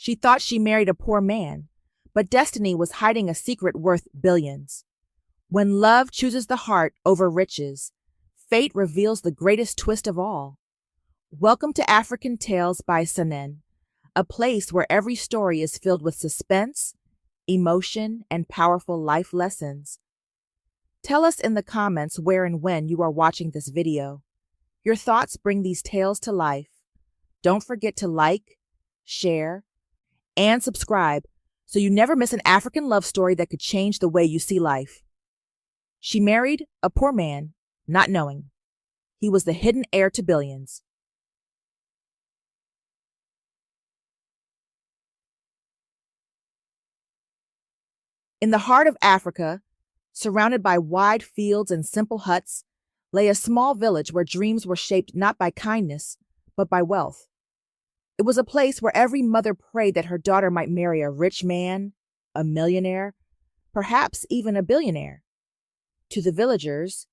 She thought she married a poor man, but destiny was hiding a secret worth billions. When love chooses the heart over riches, fate reveals the greatest twist of all. Welcome to African Tales by Sanen, a place where every story is filled with suspense, emotion, and powerful life lessons. Tell us in the comments where and when you are watching this video. Your thoughts bring these tales to life. Don't forget to like, share, and subscribe so you never miss an African love story that could change the way you see life. She married a poor man, not knowing. He was the hidden heir to billions. In the heart of Africa, surrounded by wide fields and simple huts, lay a small village where dreams were shaped not by kindness, but by wealth. It was a place where every mother prayed that her daughter might marry a rich man, a millionaire, perhaps even a billionaire. To the villagers,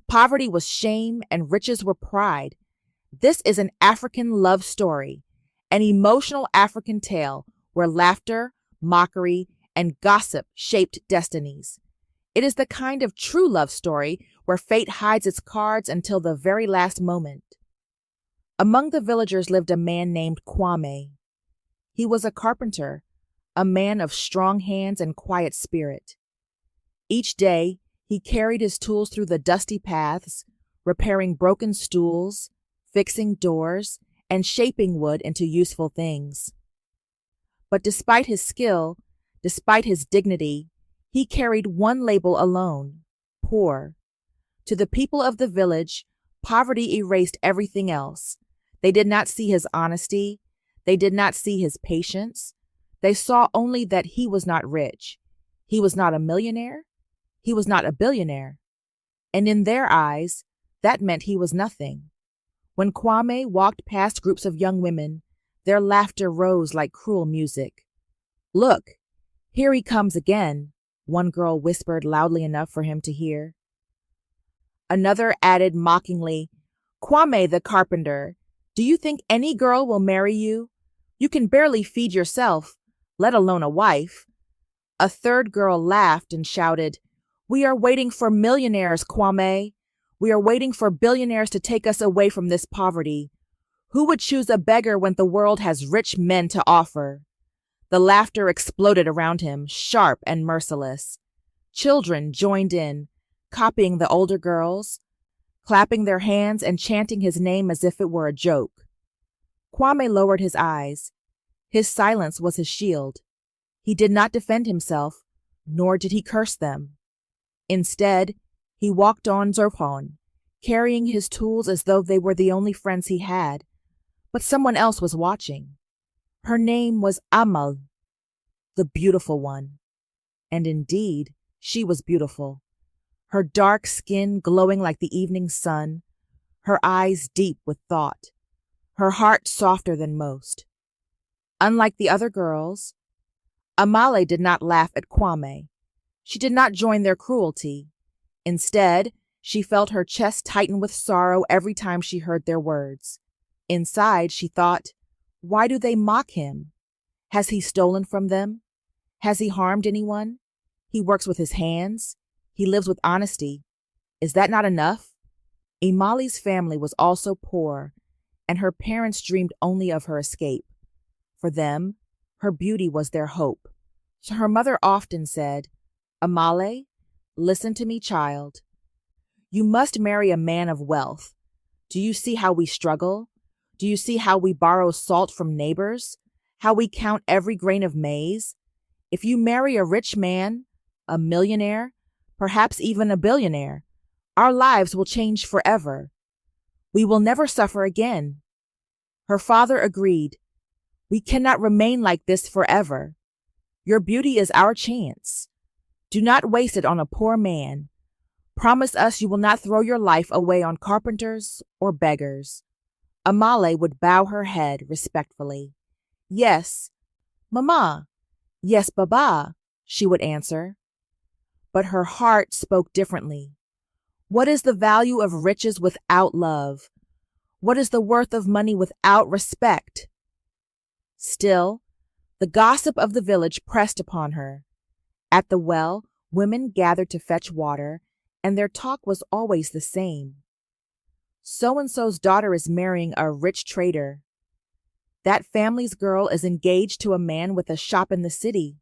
poverty was shame and riches were pride. This is an African love story, an emotional African tale where laughter, mockery, and gossip shaped destinies. It is the kind of true love story where fate hides its cards until the very last moment. Among the villagers lived a man named Kwame. He was a carpenter, a man of strong hands and quiet spirit. Each day, he carried his tools through the dusty paths, repairing broken stools, fixing doors, and shaping wood into useful things. But despite his skill, despite his dignity, he carried one label alone: poor. To the people of the village, poverty erased everything else. They did not see his honesty. They did not see his patience. They saw only that he was not rich. He was not a millionaire. He was not a billionaire. And in their eyes, that meant he was nothing. When Kwame walked past groups of young women, their laughter rose like cruel music. "Look, here he comes again," one girl whispered loudly enough for him to hear. Another added mockingly, "Kwame the carpenter, do you think any girl will marry you? You can barely feed yourself, let alone a wife." A third girl laughed and shouted, "We are waiting for millionaires, Kwame. We are waiting for billionaires to take us away from this poverty. Who would choose a beggar when the world has rich men to offer?" The laughter exploded around him, sharp and merciless. Children joined in, copying the older girls, clapping their hands and chanting his name as if it were a joke. Kwame lowered his eyes. His silence was his shield. He did not defend himself, nor did he curse them. Instead, he walked on Zorphon, carrying his tools as though they were the only friends he had. But someone else was watching. Her name was Amahle, the beautiful one. And indeed, she was beautiful. Her dark skin glowing like the evening sun, her eyes deep with thought, her heart softer than most. Unlike the other girls, Amahle did not laugh at Kwame. She did not join their cruelty. Instead, she felt her chest tighten with sorrow every time she heard their words. Inside, she thought, why do they mock him? Has he stolen from them? Has he harmed anyone? He works with his hands. He lives with honesty. Is that not enough? Amahle's family was also poor, and her parents dreamed only of her escape. For them, her beauty was their hope. So her mother often said, "Amahle, listen to me, child. You must marry a man of wealth. Do you see how we struggle? Do you see how we borrow salt from neighbors? How we count every grain of maize? If you marry a rich man, a millionaire, perhaps even a billionaire, our lives will change forever. We will never suffer again." Her father agreed. "We cannot remain like this forever. Your beauty is our chance. Do not waste it on a poor man. Promise us you will not throw your life away on carpenters or beggars." Amahle would bow her head respectfully. "Yes, Mama. Yes, Baba," she would answer. But her heart spoke differently. What is the value of riches without love? What is the worth of money without respect? Still, The gossip of the village pressed upon her. At the well, women gathered to fetch water, and their talk was always the same. So-and-so's daughter is marrying a rich trader. That family's girl is engaged to a man with a shop in the city.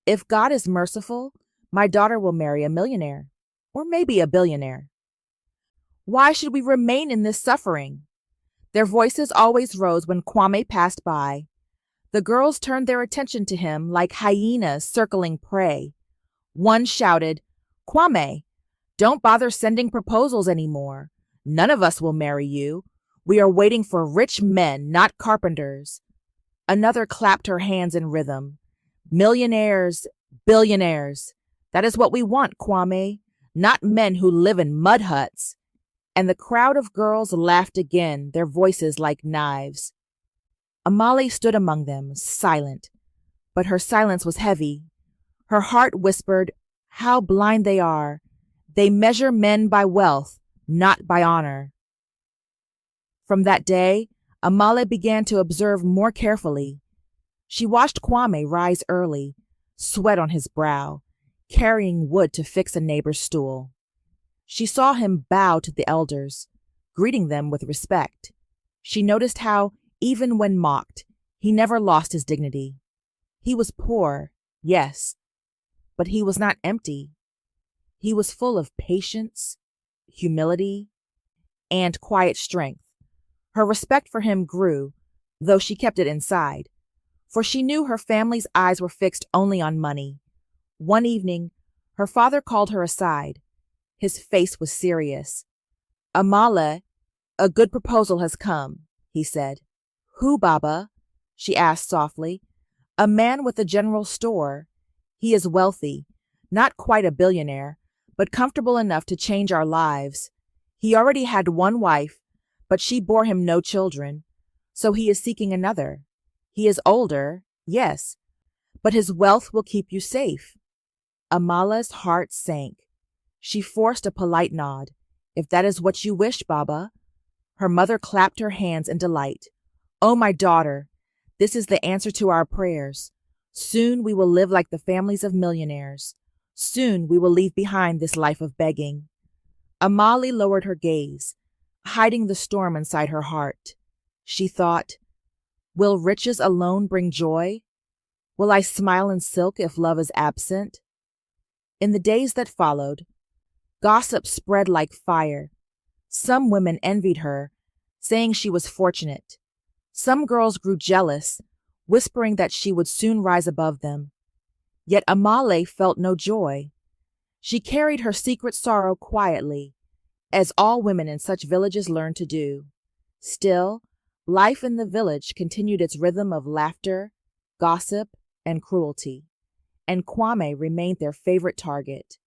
If God is merciful, my daughter will marry a millionaire, or maybe a billionaire. Why should we remain in this suffering? Their voices always rose when Kwame passed by. The girls turned their attention to him like hyenas circling prey. One shouted, "Kwame, don't bother sending proposals anymore. None of us will marry you. We are waiting for rich men, not carpenters." Another clapped her hands in rhythm. "Millionaires, billionaires. That is what we want, Kwame, not men who live in mud huts." And the crowd of girls laughed again, their voices like knives. Amahle stood among them, silent, but her silence was heavy. Her heart whispered, "How blind they are. They measure men by wealth, not by honor." From that day, Amahle began to observe more carefully. She watched Kwame rise early, sweat on his brow, carrying wood to fix a neighbor's stool. She saw him bow to the elders, greeting them with respect. She noticed how, even when mocked, he never lost his dignity. He was poor, yes, but he was not empty. He was full of patience, humility, and quiet strength. Her respect for him grew, though she kept it inside, for she knew her family's eyes were fixed only on money. One evening, her father called her aside. His face was serious. "Amahle, a good proposal has come," he said. "Who, Baba?" she asked softly. "A man with a general store. He is wealthy, not quite a billionaire, but comfortable enough to change our lives. He already had one wife, but she bore him no children, so he is seeking another. He is older, yes, but his wealth will keep you safe." Amahle's heart sank. She forced a polite nod. "If that is what you wish, Baba." Her mother clapped her hands in delight. "Oh, my daughter, this is the answer to our prayers. Soon we will live like the families of millionaires. Soon we will leave behind this life of begging." Amahle lowered her gaze, hiding the storm inside her heart. She thought, "Will riches alone bring joy? Will I smile in silk if love is absent?" In the days that followed, gossip spread like fire. Some women envied her, saying she was fortunate. Some girls grew jealous, whispering that she would soon rise above them. Yet Amahle felt no joy. She carried her secret sorrow quietly, as all women in such villages learn to do. Still, life in the village continued its rhythm of laughter, gossip, and cruelty, and Kwame remained their favorite target.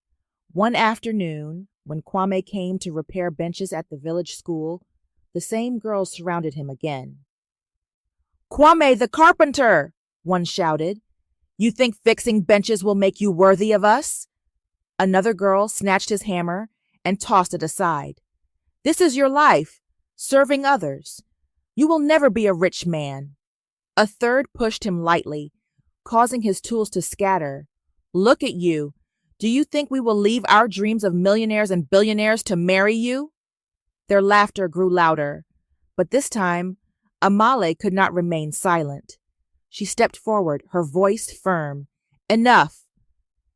One afternoon, when Kwame came to repair benches at the village school, the same girls surrounded him again. "Kwame the carpenter!" one shouted. "You think fixing benches will make you worthy of us?" Another girl snatched his hammer and tossed it aside. "This is your life, serving others. You will never be a rich man." A third pushed him lightly, causing his tools to scatter. "Look at you. Do you think we will leave our dreams of millionaires and billionaires to marry you?" Their laughter grew louder, but this time Amahle could not remain silent. She stepped forward, her voice firm. "Enough!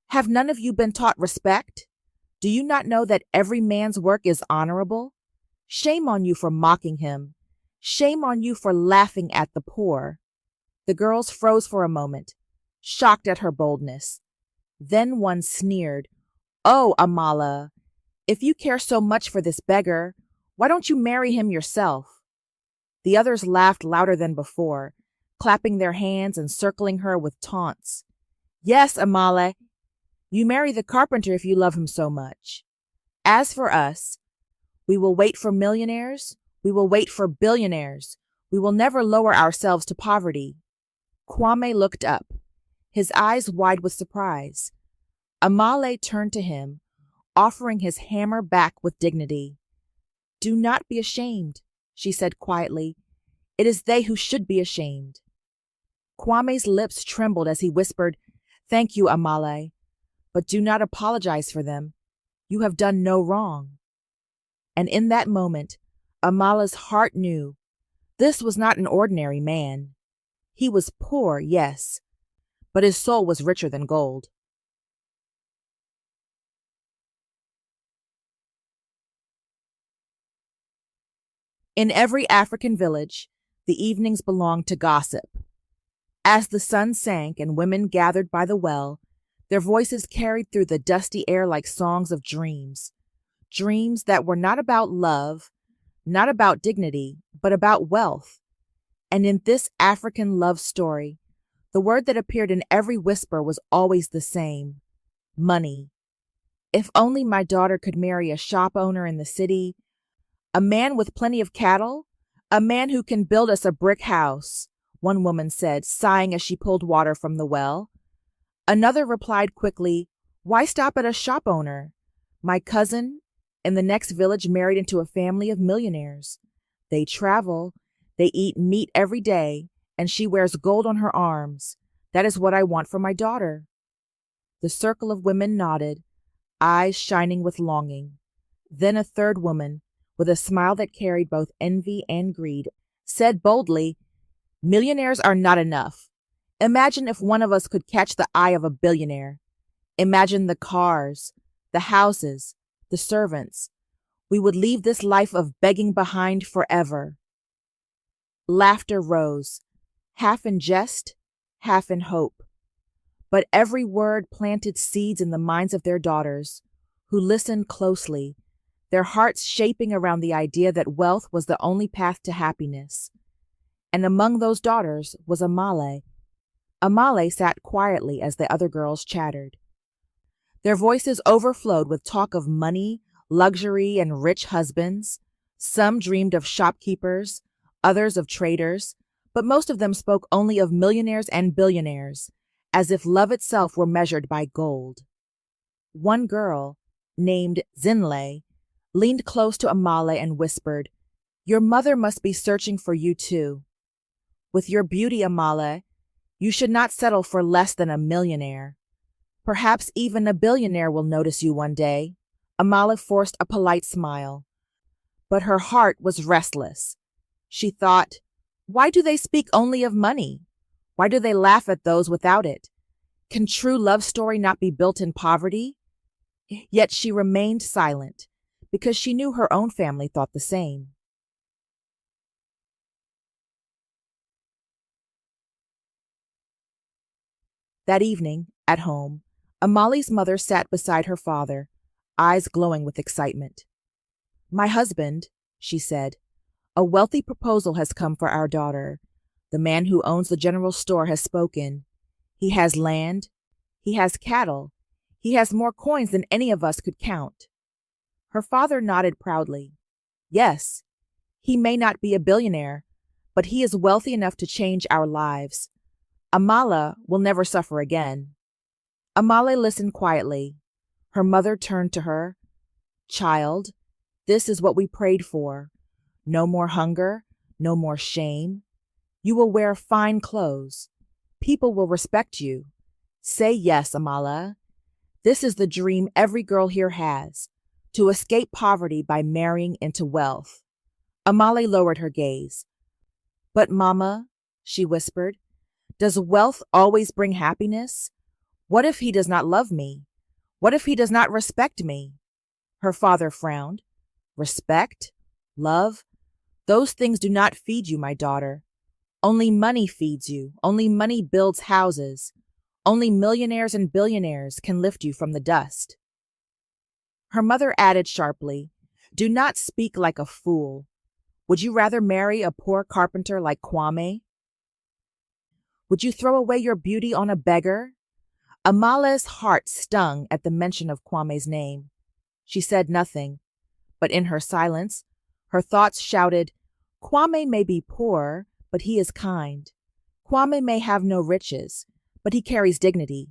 Have none of you been taught respect? Do you not know that every man's work is honorable? Shame on you for mocking him. Shame on you for laughing at the poor." The girls froze for a moment, shocked at her boldness. Then one sneered, "Oh, Amahle, if you care so much for this beggar, why don't you marry him yourself?" The others laughed louder than before, clapping their hands and circling her with taunts. "Yes, Amahle, you marry the carpenter if you love him so much. As for us, we will wait for millionaires, we will wait for billionaires, we will never lower ourselves to poverty." Kwame looked up, his eyes wide with surprise. Amahle turned to him, offering his hammer back with dignity. "Do not be ashamed," she said quietly. "It is they who should be ashamed." Kwame's lips trembled as he whispered, "Thank you, Amahle, but do not apologize for them. You have done no wrong." And in that moment, Amahle's heart knew this was not an ordinary man. He was poor, yes, but his soul was richer than gold. In every African village, the evenings belonged to gossip. As the sun sank and women gathered by the well, their voices carried through the dusty air like songs of dreams. Dreams that were not about love, not about dignity, but about wealth. And in this African love story, the word that appeared in every whisper was always the same: money. If only my daughter could marry a shop owner in the city, a man with plenty of cattle, a man who can build us a brick house, one woman said, sighing as she pulled water from the well. Another replied quickly, "Why stop at a shop owner? My cousin in the next village married into a family of millionaires. They travel, they eat meat every day, and she wears gold on her arms. That is what I want for my daughter." The circle of women nodded, eyes shining with longing. Then a third woman, with a smile that carried both envy and greed, said boldly, "Millionaires are not enough. Imagine if one of us could catch the eye of a billionaire. Imagine the cars, the houses, the servants. We would leave this life of begging behind forever." Laughter rose, half in jest, half in hope. But every word planted seeds in the minds of their daughters, who listened closely, their hearts shaping around the idea that wealth was the only path to happiness. And among those daughters was Amahle. Amahle sat quietly as the other girls chattered. Their voices overflowed with talk of money, luxury, and rich husbands. Some dreamed of shopkeepers, others of traders, but most of them spoke only of millionaires and billionaires, as if love itself were measured by gold. One girl, named Zinle, leaned close to Amahle and whispered, "Your mother must be searching for you too. With your beauty, Amahle, you should not settle for less than a millionaire. Perhaps even a billionaire will notice you one day." Amahle forced a polite smile, but her heart was restless. She thought, why do they speak only of money? Why do they laugh at those without it? Can true love story not be built in poverty? Yet she remained silent, because she knew her own family thought the same. That evening, at home, Amahle's mother sat beside her father, eyes glowing with excitement. "My husband," she said, "a wealthy proposal has come for our daughter. The man who owns the general store has spoken. He has land, he has cattle, he has more coins than any of us could count." Her father nodded proudly. "Yes, he may not be a billionaire, but he is wealthy enough to change our lives. Amahle will never suffer again." Amahle listened quietly. Her mother turned to her. "Child, this is what we prayed for. No more hunger, no more shame. You will wear fine clothes. People will respect you. Say yes, Amahle. This is the dream every girl here has, to escape poverty by marrying into wealth." Amahle lowered her gaze. "But Mama," she whispered, "does wealth always bring happiness? What if he does not love me? What if he does not respect me?" Her father frowned. "Respect? Love? Those things do not feed you, my daughter. Only money feeds you. Only money builds houses. Only millionaires and billionaires can lift you from the dust." Her mother added sharply, "Do not speak like a fool. Would you rather marry a poor carpenter like Kwame? Would you throw away your beauty on a beggar?" Amahle's heart stung at the mention of Kwame's name. She said nothing, but in her silence, her thoughts shouted, "Kwame may be poor, but he is kind. Kwame may have no riches, but he carries dignity.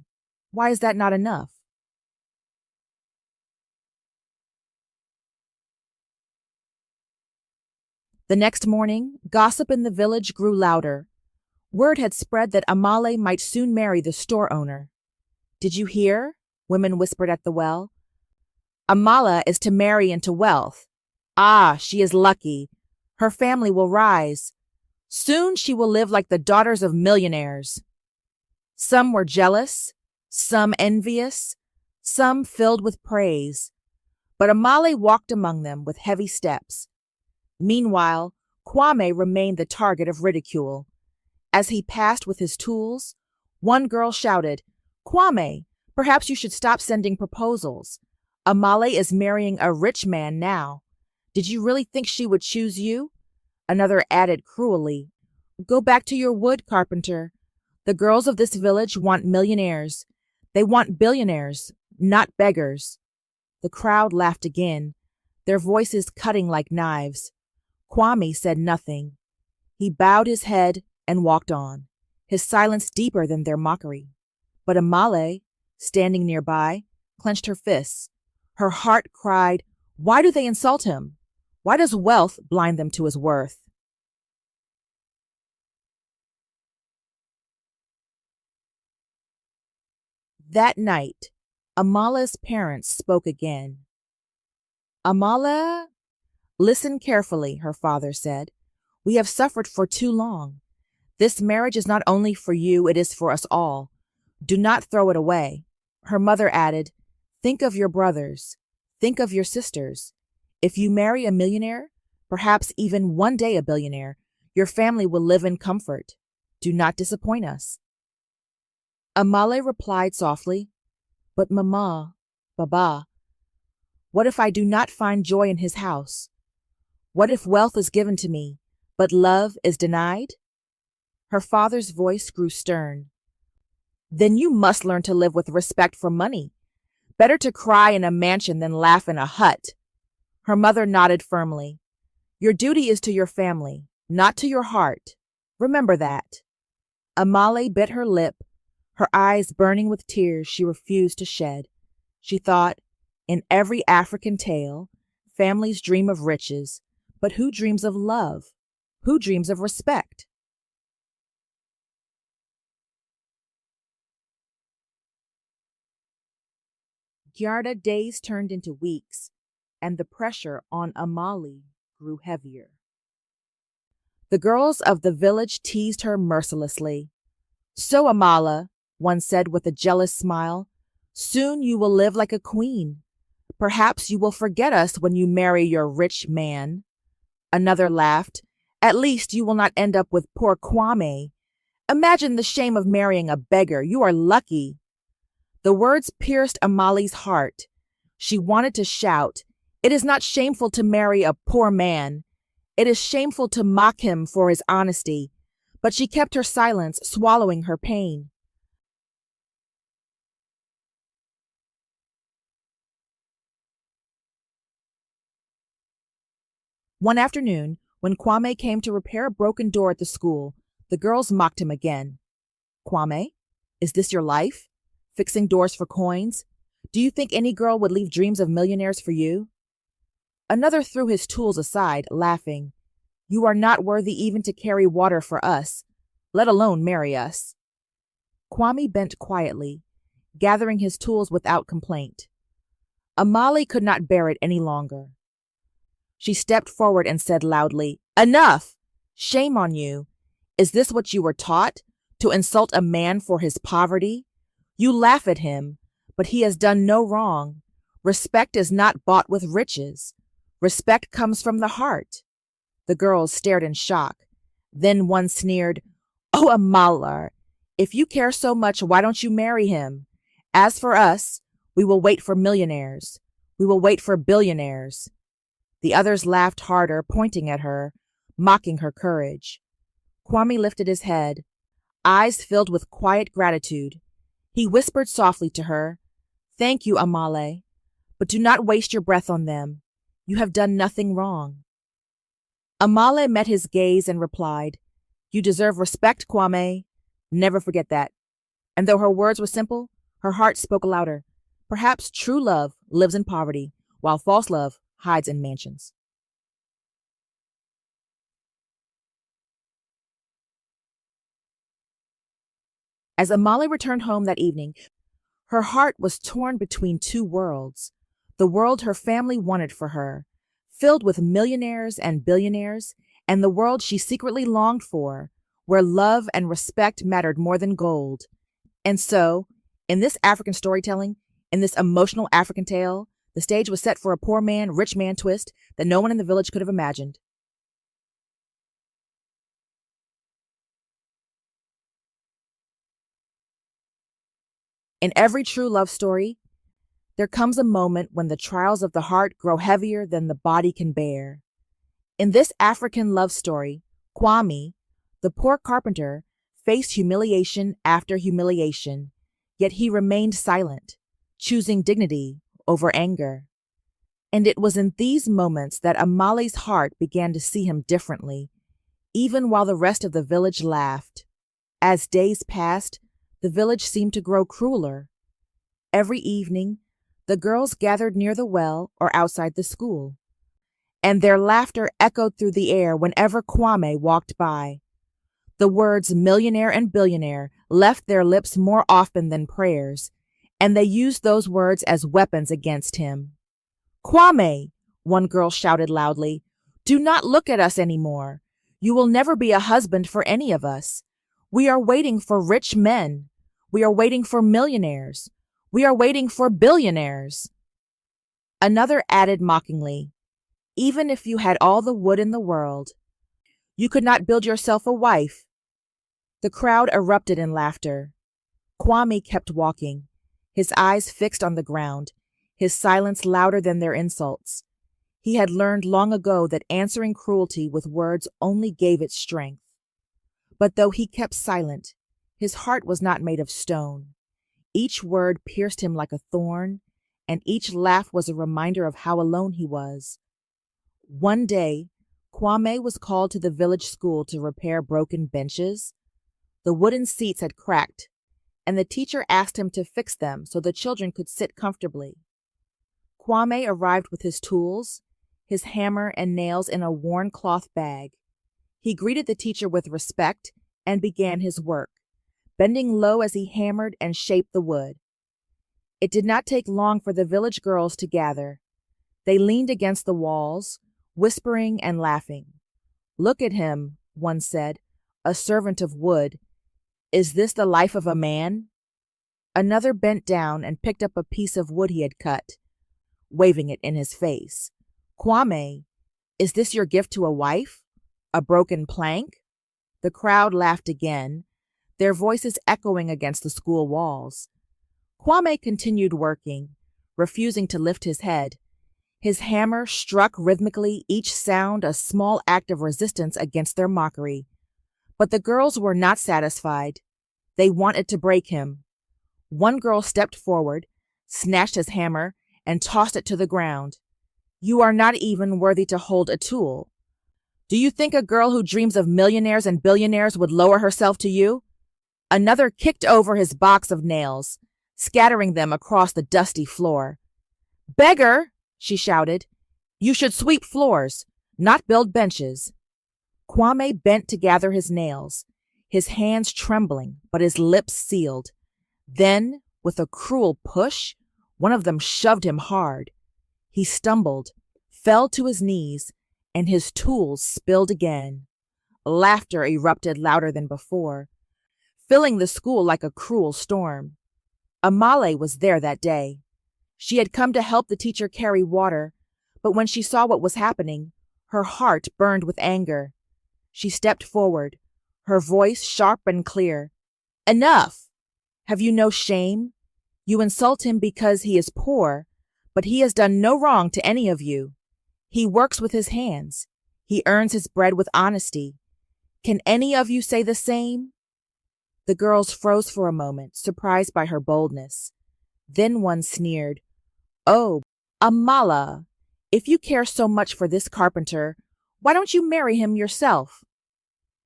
Why is that not enough?" The next morning, gossip in the village grew louder. Word had spread that Amahle might soon marry the store owner. Did you hear? Women whispered at the well. Amahle is to marry into wealth. Ah, she is lucky. Her family will rise. Soon she will live like the daughters of millionaires. Some were jealous, some envious, some filled with praise. But Amahle walked among them with heavy steps. Meanwhile, Kwame remained the target of ridicule. As he passed with his tools, one girl shouted, "Kwame, perhaps you should stop sending proposals. Amahle is marrying a rich man now. Did you really think she would choose you?" Another added cruelly, "Go back to your wood, carpenter. The girls of this village want millionaires. They want billionaires, not beggars." The crowd laughed again, their voices cutting like knives. Kwame said nothing. He bowed his head and walked on, his silence deeper than their mockery. But Amahle, standing nearby, clenched her fists. Her heart cried, "Why do they insult him? Why does wealth blind them to his worth?" That night, Amahle's parents spoke again. "Amahle, listen carefully," her father said. "We have suffered for too long. This marriage is not only for you, it is for us all. Do not throw it away." Her mother added, "Think of your brothers. Think of your sisters. If you marry a millionaire, perhaps even one day a billionaire, your family will live in comfort. Do not disappoint us." Amahle replied softly, "But Mama, Baba, what if I do not find joy in his house? What if wealth is given to me, but love is denied?" Her father's voice grew stern. "Then you must learn to live with respect for money. Better to cry in a mansion than laugh in a hut." Her mother nodded firmly. "Your duty is to your family, not to your heart. Remember that." Amahle bit her lip, her eyes burning with tears she refused to shed. She thought, in every African tale, families dream of riches, but who dreams of love? Who dreams of respect? Gyarda days turned into weeks, and the pressure on Amahle grew heavier. The girls of the village teased her mercilessly. "So, Amahle," one said with a jealous smile, "soon you will live like a queen. Perhaps you will forget us when you marry your rich man." Another laughed. "At least you will not end up with poor Kwame. Imagine the shame of marrying a beggar. You are lucky." The words pierced Amahle's heart. She wanted to shout, "It is not shameful to marry a poor man. It is shameful to mock him for his honesty." But she kept her silence, swallowing her pain. One afternoon, when Kwame came to repair a broken door at the school, the girls mocked him again. "Kwame, is this your life? Fixing doors for coins? Do you think any girl would leave dreams of millionaires for you?" Another threw his tools aside, laughing. "You are not worthy even to carry water for us, let alone marry us." Kwame bent quietly, gathering his tools without complaint. Amahle could not bear it any longer. She stepped forward and said loudly, "Enough! Shame on you! Is this what you were taught? To insult a man for his poverty? You laugh at him, but he has done no wrong. Respect is not bought with riches. Respect comes from the heart." The girls stared in shock. Then one sneered, "Oh, Amahle, if you care so much, why don't you marry him? As for us, we will wait for millionaires. We will wait for billionaires." The others laughed harder, pointing at her, mocking her courage. Kwame lifted his head, eyes filled with quiet gratitude. He whispered softly to her, "Thank you, Amahle, but do not waste your breath on them. You have done nothing wrong." Amahle met his gaze and replied, "You deserve respect, Kwame. Never forget that." And though her words were simple, her heart spoke louder. Perhaps true love lives in poverty, while false love hides in mansions. As Amahle returned home that evening, her heart was torn between two worlds: the world her family wanted for her, filled with millionaires and billionaires, and the world she secretly longed for, where love and respect mattered more than gold. And so, in this African storytelling, in this emotional African tale, the stage was set for a poor man, rich man twist that no one in the village could have imagined. In every true love story, there comes a moment when the trials of the heart grow heavier than the body can bear. In this African love story, Kwame, the poor carpenter, faced humiliation after humiliation, yet he remained silent, choosing dignity over anger. And it was in these moments that Amahle's heart began to see him differently, even while the rest of the village laughed. As days passed, the village seemed to grow crueler. Every evening, the girls gathered near the well or outside the school, and their laughter echoed through the air whenever Kwame walked by. The words millionaire and billionaire left their lips more often than prayers, and they used those words as weapons against him. "Kwame," one girl shouted loudly, "do not look at us anymore. You will never be a husband for any of us. We are waiting for rich men. We are waiting for millionaires. We are waiting for billionaires." Another added mockingly, "Even if you had all the wood in the world, you could not build yourself a wife." The crowd erupted in laughter. Kwame kept walking, his eyes fixed on the ground, his silence louder than their insults. He had learned long ago that answering cruelty with words only gave it strength. But though he kept silent, his heart was not made of stone. Each word pierced him like a thorn, and each laugh was a reminder of how alone he was. One day, Kwame was called to the village school to repair broken benches. The wooden seats had cracked, and the teacher asked him to fix them so the children could sit comfortably. Kwame arrived with his tools, his hammer and nails in a worn cloth bag. He greeted the teacher with respect and began his work, bending low as he hammered and shaped the wood. It did not take long for the village girls to gather. They leaned against the walls, whispering and laughing. "Look at him," one said, "a servant of wood. Is this the life of a man?" Another bent down and picked up a piece of wood he had cut, waving it in his face. "Kwame, is this your gift to a wife? A broken plank?" The crowd laughed again, their voices echoing against the school walls. Kwame continued working, refusing to lift his head. His hammer struck rhythmically, each sound a small act of resistance against their mockery. But the girls were not satisfied. They wanted to break him. One girl stepped forward, snatched his hammer, and tossed it to the ground. "You are not even worthy to hold a tool. Do you think a girl who dreams of millionaires and billionaires would lower herself to you?" Another kicked over his box of nails, scattering them across the dusty floor. "Beggar!" she shouted. "You should sweep floors, not build benches." Kwame bent to gather his nails, his hands trembling but his lips sealed. Then, with a cruel push, one of them shoved him hard. He stumbled, fell to his knees, and his tools spilled again. Laughter erupted louder than before, filling the school like a cruel storm. Amahle was there that day. She had come to help the teacher carry water, but when she saw what was happening, her heart burned with anger. She stepped forward, her voice sharp and clear. "Enough! Have you no shame? You insult him because he is poor, but he has done no wrong to any of you. He works with his hands. He earns his bread with honesty. Can any of you say the same?" The girls froze for a moment, surprised by her boldness. Then one sneered, "Oh, Amahle, if you care so much for this carpenter, why don't you marry him yourself?"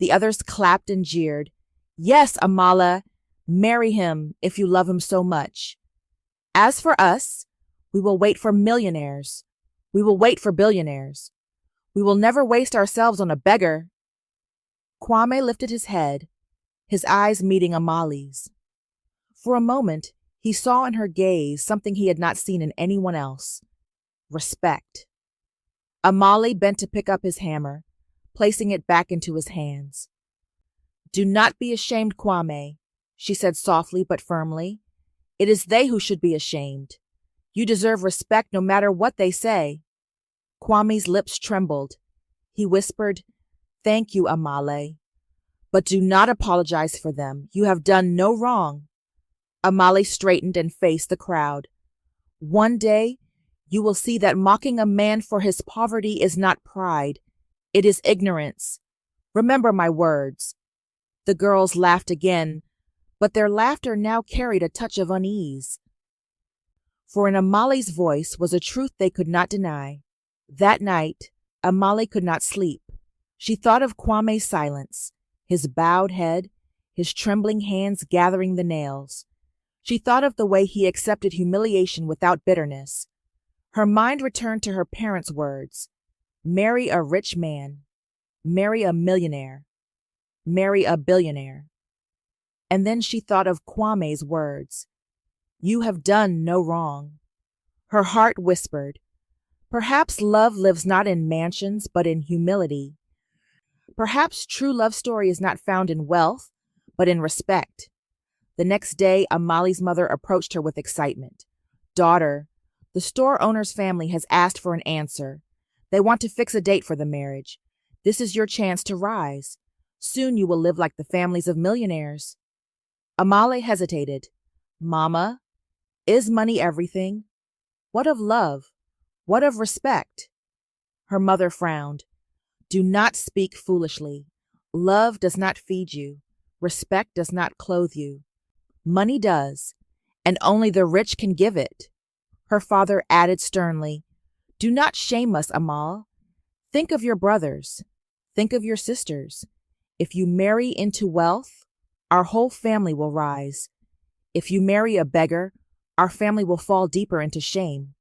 The others clapped and jeered. "Yes, Amahle, marry him if you love him so much. As for us, we will wait for millionaires. We will wait for billionaires. We will never waste ourselves on a beggar." Kwame lifted his head, his eyes meeting Amahle's. For a moment, he saw in her gaze something he had not seen in anyone else: respect. Amahle bent to pick up his hammer, placing it back into his hands. "Do not be ashamed, Kwame," she said softly but firmly. "It is they who should be ashamed. You deserve respect no matter what they say." Kwame's lips trembled. He whispered, "Thank you, Amahle. But do not apologize for them. You have done no wrong." Amahle straightened and faced the crowd. "One day, you will see that mocking a man for his poverty is not pride. It is ignorance. Remember my words." The girls laughed again, but their laughter now carried a touch of unease. For in Amahle's voice was a truth they could not deny. That night, Amahle could not sleep. She thought of Kwame's silence, his bowed head, his trembling hands gathering the nails. She thought of the way he accepted humiliation without bitterness. Her mind returned to her parents' words: "Marry a rich man. Marry a millionaire. Marry a billionaire." And then she thought of Kwame's words: "You have done no wrong." Her heart whispered, perhaps love lives not in mansions, but in humility. Perhaps true love story is not found in wealth, but in respect. The next day, Amahle's mother approached her with excitement. "Daughter, the store owner's family has asked for an answer. They want to fix a date for the marriage. This is your chance to rise. Soon you will live like the families of millionaires." Amahle hesitated. "Mama, is money everything? What of love? What of respect?" Her mother frowned. "Do not speak foolishly. Love does not feed you. Respect does not clothe you. Money does, and only the rich can give it." Her father added sternly, "Do not shame us, Amahle. Think of your brothers. Think of your sisters. If you marry into wealth, our whole family will rise. If you marry a beggar, our family will fall deeper into shame.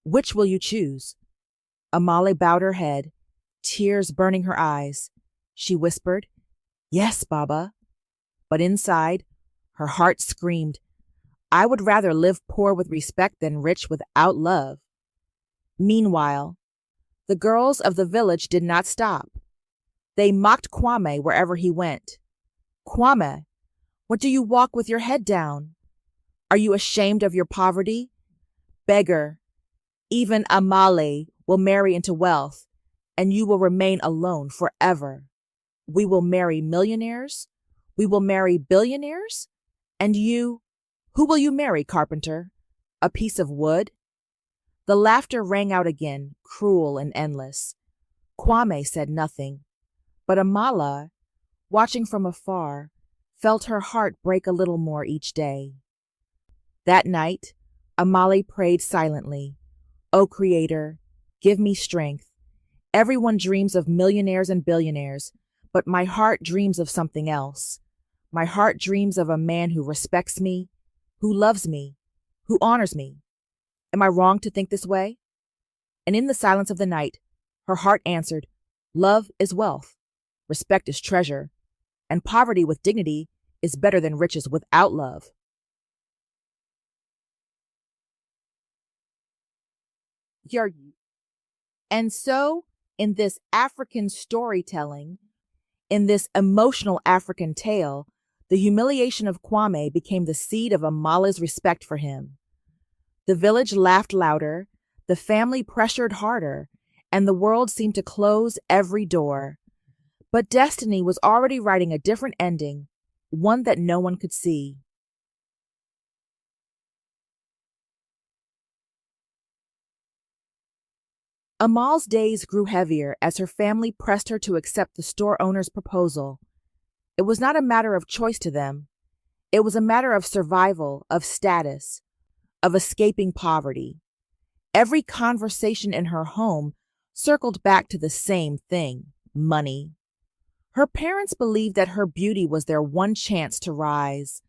Which will you choose?" Amahle bowed her head, tears burning her eyes. She whispered, "Yes, Baba." But inside, her heart screamed, "I would rather live poor with respect than rich without love." Meanwhile, the girls of the village did not stop. They mocked Kwame wherever he went. "Kwame, what do you walk with your head down? Are you ashamed of your poverty? Beggar, even Amahle will marry into wealth, and you will remain alone forever. We will marry millionaires. We will marry billionaires. And you, who will you marry, carpenter? A piece of wood?" The laughter rang out again, cruel and endless. Kwame said nothing, but Amahle, watching from afar, felt her heart break a little more each day. That night, Amahle prayed silently. "O Creator, give me strength. Everyone dreams of millionaires and billionaires, but my heart dreams of something else. My heart dreams of a man who respects me, who loves me, who honors me. Am I wrong to think this way?" And in the silence of the night, her heart answered, "Love is wealth, respect is treasure, and poverty with dignity is better than riches without love." And so, in this African storytelling, in this emotional African tale, the humiliation of Kwame became the seed of Amahle's respect for him. The village laughed louder, the family pressured harder, and the world seemed to close every door. But destiny was already writing a different ending, one that no one could see. Amahle's days grew heavier as her family pressed her to accept the store owner's proposal. It was not a matter of choice to them. It was a matter of survival, of status, of escaping poverty. Every conversation in her home circled back to the same thing: money. Her parents believed that her beauty was their one chance to rise,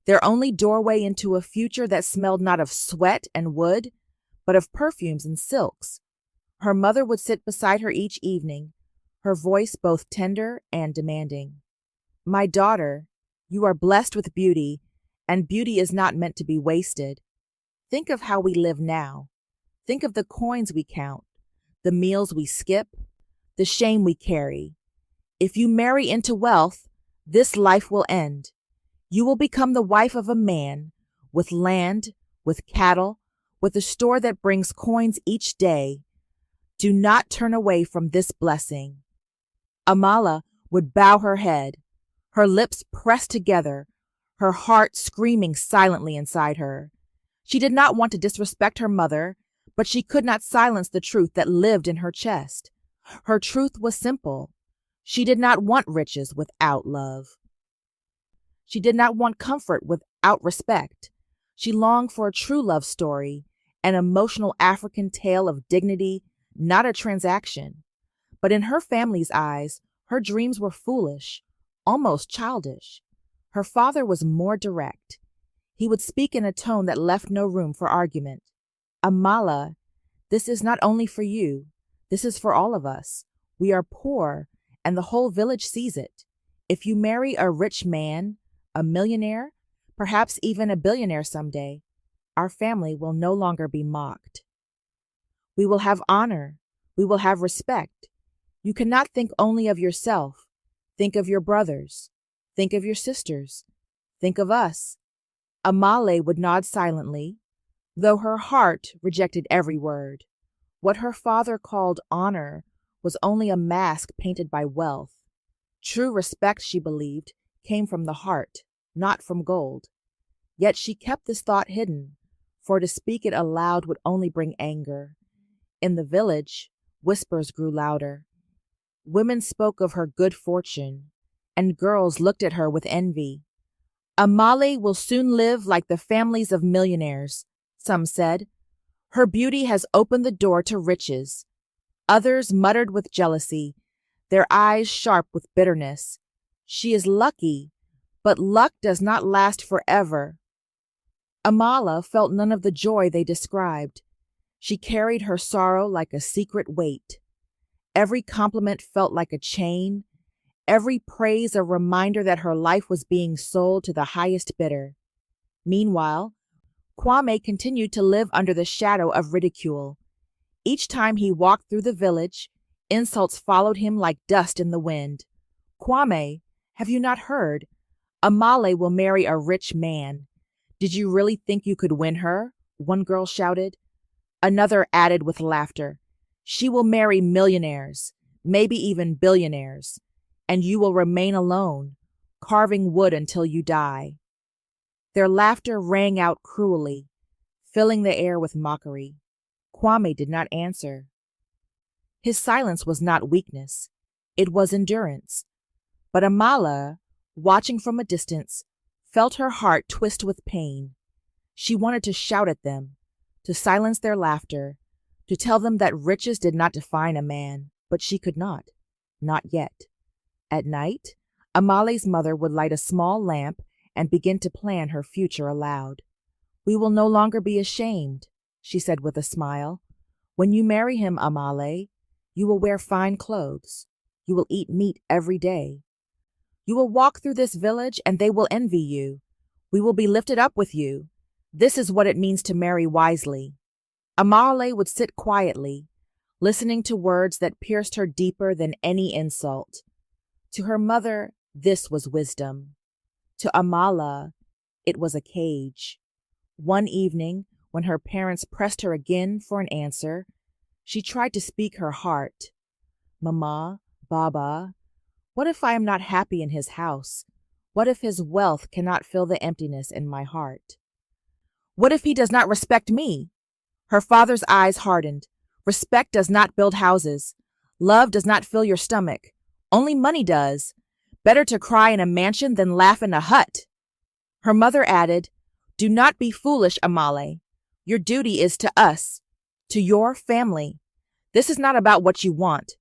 their only doorway into a future that smelled not of sweat and wood, but of perfumes and silks. Her mother would sit beside her each evening, her voice both tender and demanding. "My daughter, you are blessed with beauty, And beauty is not meant to be wasted. Think of how we live now. Think of the coins we count, the meals we skip, the shame we carry. If you marry into wealth, this life will end. You will become the wife of a man with land, with cattle, with a store that brings coins each day. Do not turn away from this blessing. Amahle would bow her head, her lips pressed together, her heart screaming silently inside her. She did not want to disrespect her mother, but she could not silence the truth that lived in her chest. Her truth was simple. She did not want riches without love. She did not want comfort without respect. She longed for a true love story, an emotional African tale of dignity, not a transaction. But in her family's eyes, her dreams were foolish, almost childish. Her father was more direct. He would speak in a tone that left no room for argument. Amahle, this is not only for you. This is for all of us. We are poor, and the whole village sees it. If you marry a rich man, a millionaire, perhaps even a billionaire someday, our family will no longer be mocked. We will have honor. We will have respect. You cannot think only of yourself. Think of your brothers. Think of your sisters. Think of us. Amahle would nod silently, though her heart rejected every word. What her father called honor was only a mask painted by wealth. True respect, she believed, came from the heart, not from gold. Yet she kept this thought hidden, for to speak it aloud would only bring anger. In the village, whispers grew louder. Women spoke of her good fortune, and girls looked at her with envy. Amahle will soon live like the families of millionaires, some said. Her beauty has opened the door to riches. Others muttered with jealousy, their eyes sharp with bitterness. She is lucky, but luck does not last forever. Amahle felt none of the joy they described. She carried her sorrow like a secret weight. Every compliment felt like a chain, every praise a reminder that her life was being sold to the highest bidder. Meanwhile, Kwame continued to live under the shadow of ridicule. Each time he walked through the village, insults followed him like dust in the wind. Kwame, have you not heard? Amahle will marry a rich man. Did you really think you could win her? One girl shouted. Another added with laughter. She will marry millionaires, maybe even billionaires, and you will remain alone, carving wood until you die. Their laughter rang out cruelly, filling the air with mockery. Kwame did not answer. His silence was not weakness, it was endurance. But Amahle, watching from a distance, felt her heart twist with pain. She wanted to shout at them, to silence their laughter, to tell them that riches did not define a man, but she could not yet. At night, Amahle's mother would light a small lamp and begin to plan her future aloud. We will no longer be ashamed, she said with a smile. When you marry him, Amahle, you will wear fine clothes. You will eat meat every day. You will walk through this village and they will envy you. We will be lifted up with you. This is what it means to marry wisely. Amahle would sit quietly, listening to words that pierced her deeper than any insult. To her mother, this was wisdom. To Amahle, it was a cage. One evening, when her parents pressed her again for an answer, she tried to speak her heart. Mama, Baba, what if I am not happy in his house? What if his wealth cannot fill the emptiness in my heart? What if he does not respect me? Her father's eyes hardened. Respect does not build houses. Love does not fill your stomach. Only money does. Better to cry in a mansion than laugh in a hut. Her mother added, Do not be foolish, Amahle. Your duty is to us, to your family. This is not about what you want.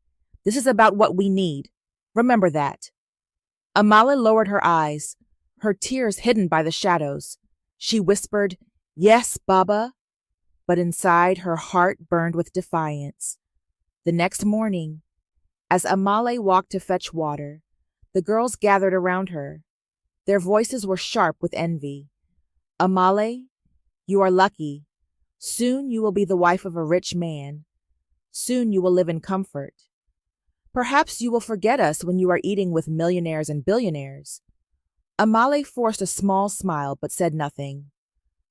This is about what we need. Remember that. Amahle lowered her eyes, her tears hidden by the shadows. She whispered, Yes, Baba. But inside her heart burned with defiance. The next morning, as Amahle walked to fetch water, the girls gathered around her. Their voices were sharp with envy. Amahle, you are lucky. Soon you will be the wife of a rich man. Soon you will live in comfort. Perhaps you will forget us when you are eating with millionaires and billionaires. Amahle forced a small smile but said nothing.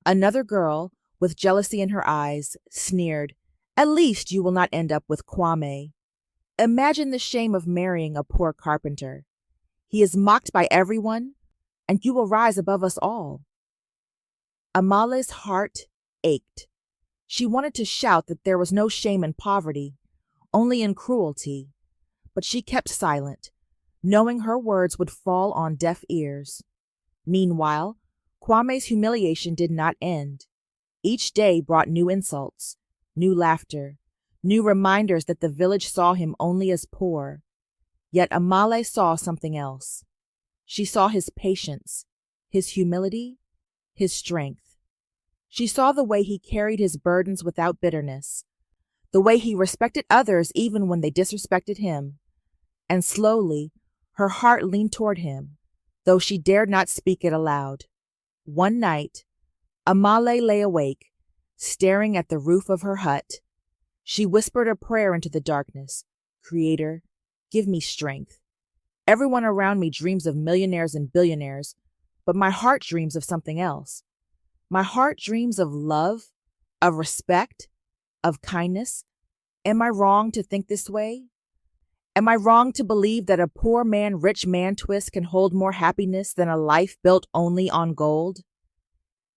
Another girl, with jealousy in her eyes, sneered, "At least you will not end up with Kwame. Imagine the shame of marrying a poor carpenter. He is mocked by everyone, and you will rise above us all." Amahle's heart ached. She wanted to shout that there was no shame in poverty, only in cruelty, but she kept silent, knowing her words would fall on deaf ears. Meanwhile, Kwame's humiliation did not end. Each day brought new insults, new laughter, new reminders that the village saw him only as poor. Yet Amahle saw something else. She saw his patience, his humility, his strength. She saw the way he carried his burdens without bitterness, the way he respected others even when they disrespected him. And slowly, her heart leaned toward him, though she dared not speak it aloud. One night, Amahle lay awake, staring at the roof of her hut. She whispered a prayer into the darkness. "Creator, give me strength. Everyone around me dreams of millionaires and billionaires, but my heart dreams of something else. My heart dreams of love, of respect, of kindness. Am I wrong to think this way? Am I wrong to believe that a poor man, rich man twist can hold more happiness than a life built only on gold?"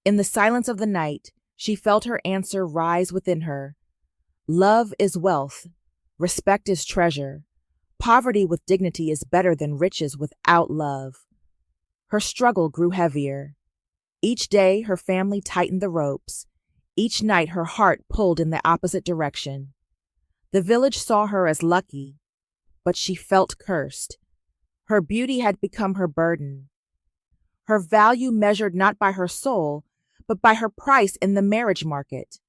In the silence of the night, she felt her answer rise within her. Love is wealth. Respect is treasure. Poverty with dignity is better than riches without love. Her struggle grew heavier. Each day, her family tightened the ropes. Each night, her heart pulled in the opposite direction. The village saw her as lucky, but she felt cursed. Her beauty had become her burden. Her value measured not by her soul, but by her price in the marriage market.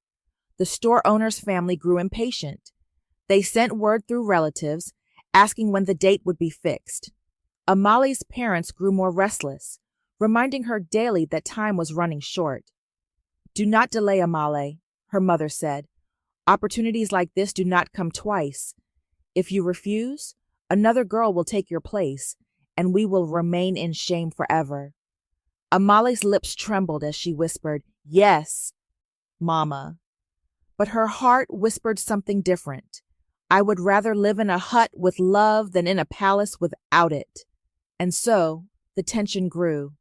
The store owner's family grew impatient. They sent word through relatives, asking when the date would be fixed. Amahle's parents grew more restless, reminding her daily that time was running short. "Do not delay, Amahle," her mother said. "Opportunities like this do not come twice. If you refuse, another girl will take your place, and we will remain in shame forever." Amahle's lips trembled as she whispered, "Yes, Mama." But her heart whispered something different. "I would rather live in a hut with love than in a palace without it." And so the tension grew.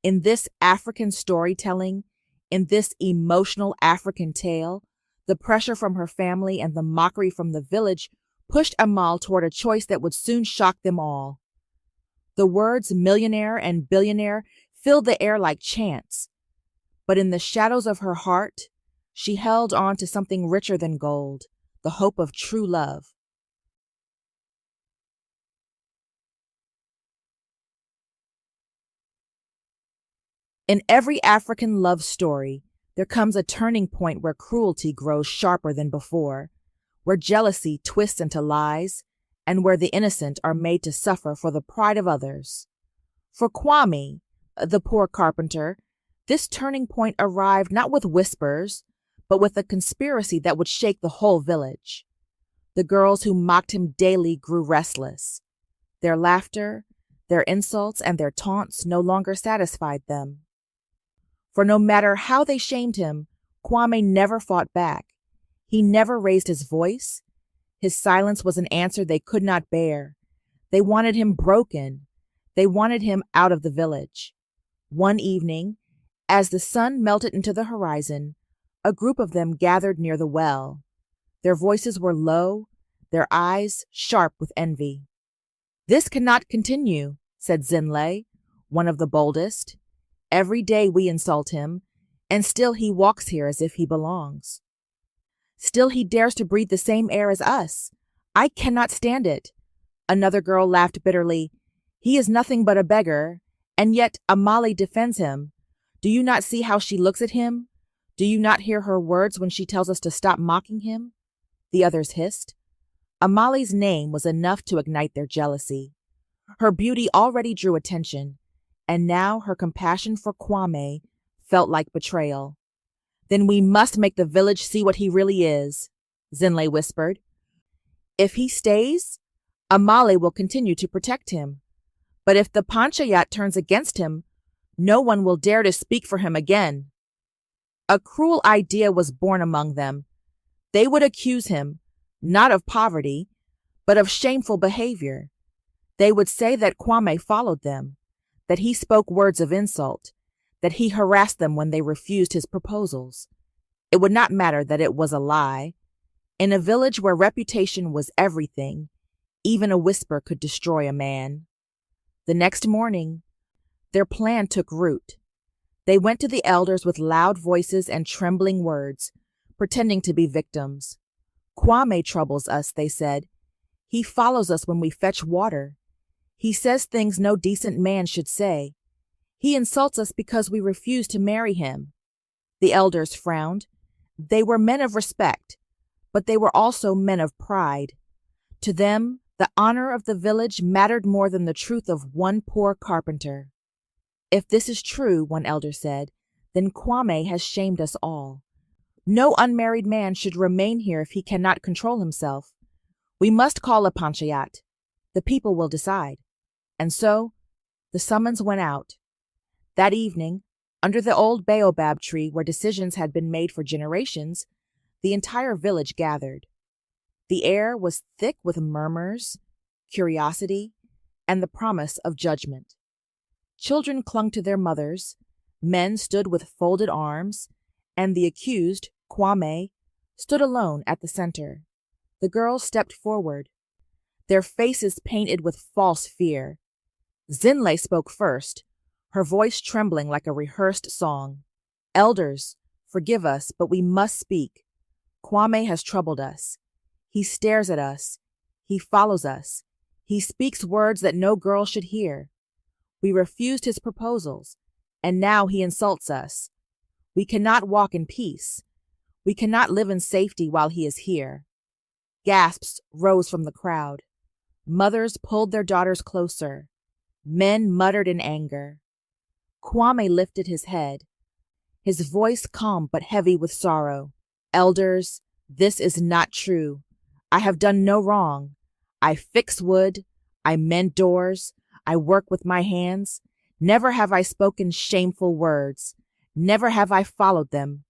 In this African storytelling, in this emotional African tale, the pressure from her family and the mockery from the village pushed Amahle toward a choice that would soon shock them all. The words millionaire and billionaire filled the air like chants, but in the shadows of her heart, she held on to something richer than gold, the hope of true love. In every African love story, there comes a turning point where cruelty grows sharper than before, where jealousy twists into lies, and where the innocent are made to suffer for the pride of others. For Kwame, the poor carpenter, this turning point arrived not with whispers, but with a conspiracy that would shake the whole village. The girls who mocked him daily grew restless. Their laughter, their insults, and their taunts no longer satisfied them. For no matter how they shamed him, Kwame never fought back. He never raised his voice. His silence was an answer they could not bear. They wanted him broken. They wanted him out of the village. One evening, as the sun melted into the horizon, a group of them gathered near the well. Their voices were low, their eyes sharp with envy. "This cannot continue," said Zinle, one of the boldest. "Every day we insult him, and still he walks here as if he belongs. Still he dares to breathe the same air as us. I cannot stand it." Another girl laughed bitterly. "He is nothing but a beggar, and yet Amahle defends him. Do you not see how she looks at him? Do you not hear her words when she tells us to stop mocking him?" The others hissed. Amahle's name was enough to ignite their jealousy. Her beauty already drew attention, and now her compassion for Kwame felt like betrayal. Then we must make the village see what he really is, Zinle whispered. If he stays, Amahle will continue to protect him. But if the Panchayat turns against him, no one will dare to speak for him again. A cruel idea was born among them. They would accuse him, not of poverty, but of shameful behavior. They would say that Kwame followed them, that he spoke words of insult, that he harassed them when they refused his proposals. It would not matter that it was a lie. In a village where reputation was everything, even a whisper could destroy a man. The next morning, their plan took root. They went to the elders with loud voices and trembling words, pretending to be victims. Kwame troubles us, they said. He follows us when we fetch water. He says things no decent man should say. He insults us because we refuse to marry him. The elders frowned. They were men of respect, but they were also men of pride. To them, the honor of the village mattered more than the truth of one poor carpenter. If this is true, one elder said, then Kwame has shamed us all. No unmarried man should remain here if he cannot control himself. We must call a panchayat. The people will decide. And so, the summons went out. That evening, under the old baobab tree where decisions had been made for generations, the entire village gathered. The air was thick with murmurs, curiosity, and the promise of judgment. Children clung to their mothers, men stood with folded arms, and the accused, Kwame, stood alone at the center. The girls stepped forward, their faces painted with false fear. Zinle spoke first, her voice trembling like a rehearsed song. Elders, forgive us, but we must speak. Kwame has troubled us. He stares at us. He follows us. He speaks words that no girl should hear. We refused his proposals, and now he insults us. We cannot walk in peace. We cannot live in safety while he is here. Gasps rose from the crowd. Mothers pulled their daughters closer. Men muttered in anger. Kwame lifted his head, his voice calm but heavy with sorrow. Elders, this is not true. I have done no wrong. I fix wood. I mend doors. I work with my hands. Never have I spoken shameful words. Never have I followed them.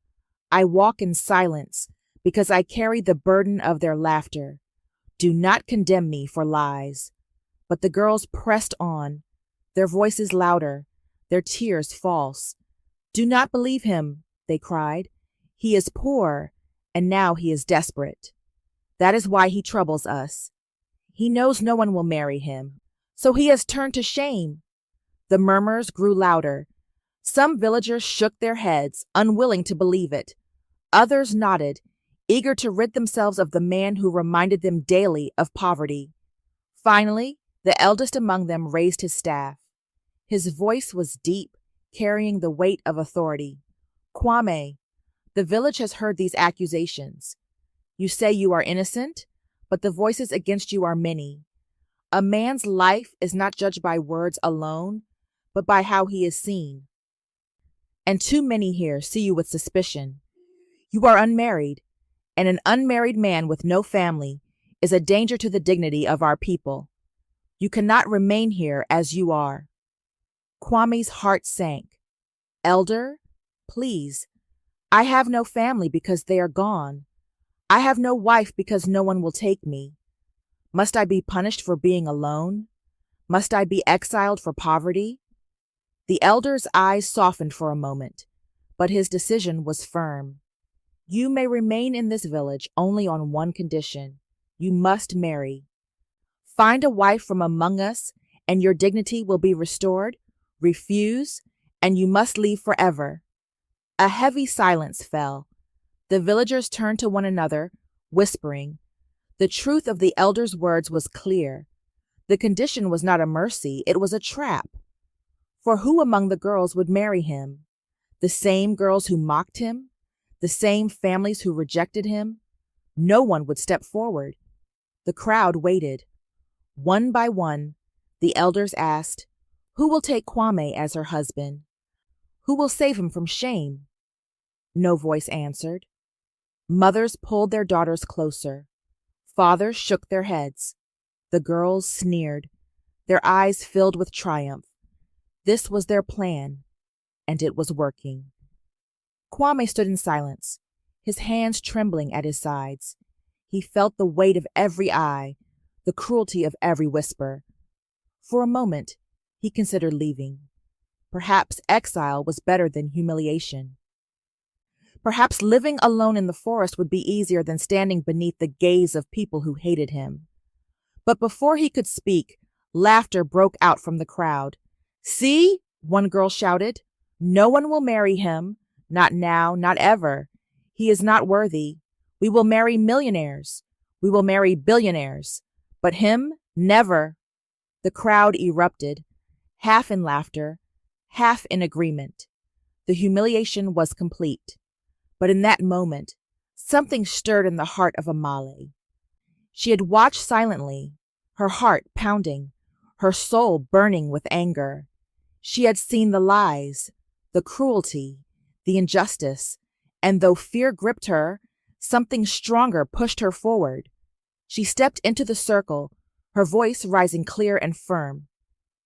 I walk in silence because I carry the burden of their laughter. Do not condemn me for lies. But the girls pressed on, their voices louder, their tears false. Do not believe him, they cried. He is poor, and now he is desperate. That is why he troubles us. He knows no one will marry him, so he has turned to shame. The murmurs grew louder. Some villagers shook their heads, unwilling to believe it. Others nodded, eager to rid themselves of the man who reminded them daily of poverty. Finally, the eldest among them raised his staff. His voice was deep, carrying the weight of authority. Kwame, the village has heard these accusations. You say you are innocent, but the voices against you are many. A man's life is not judged by words alone, but by how he is seen. And too many here see you with suspicion. You are unmarried, and an unmarried man with no family is a danger to the dignity of our people. You cannot remain here as you are. Kwame's heart sank. Elder, please. I have no family because they are gone. I have no wife because no one will take me. Must I be punished for being alone? Must I be exiled for poverty? The elder's eyes softened for a moment, but his decision was firm. You may remain in this village only on one condition. You must marry. Find a wife from among us, and your dignity will be restored. Refuse, and you must leave forever. A heavy silence fell. The villagers turned to one another, whispering. The truth of the elder's words was clear. The condition was not a mercy, it was a trap. For who among the girls would marry him? The same girls who mocked him? The same families who rejected him? No one would step forward. The crowd waited. One by one, the elders asked, who will take Kwame as her husband? Who will save him from shame? No voice answered. Mothers pulled their daughters closer. Fathers shook their heads. The girls sneered, their eyes filled with triumph. This was their plan, and it was working. Kwame stood in silence, his hands trembling at his sides. He felt the weight of every eye, the cruelty of every whisper. For a moment, he considered leaving. Perhaps exile was better than humiliation. Perhaps living alone in the forest would be easier than standing beneath the gaze of people who hated him. But before he could speak, laughter broke out from the crowd. "See," one girl shouted, "no one will marry him. Not now, not ever. He is not worthy. We will marry millionaires. We will marry billionaires. But him, never." The crowd erupted, half in laughter, half in agreement. The humiliation was complete. But in that moment, something stirred in the heart of Amahle. She had watched silently, her heart pounding, her soul burning with anger. She had seen the lies, the cruelty, the injustice, and though fear gripped her, something stronger pushed her forward. She stepped into the circle, her voice rising clear and firm.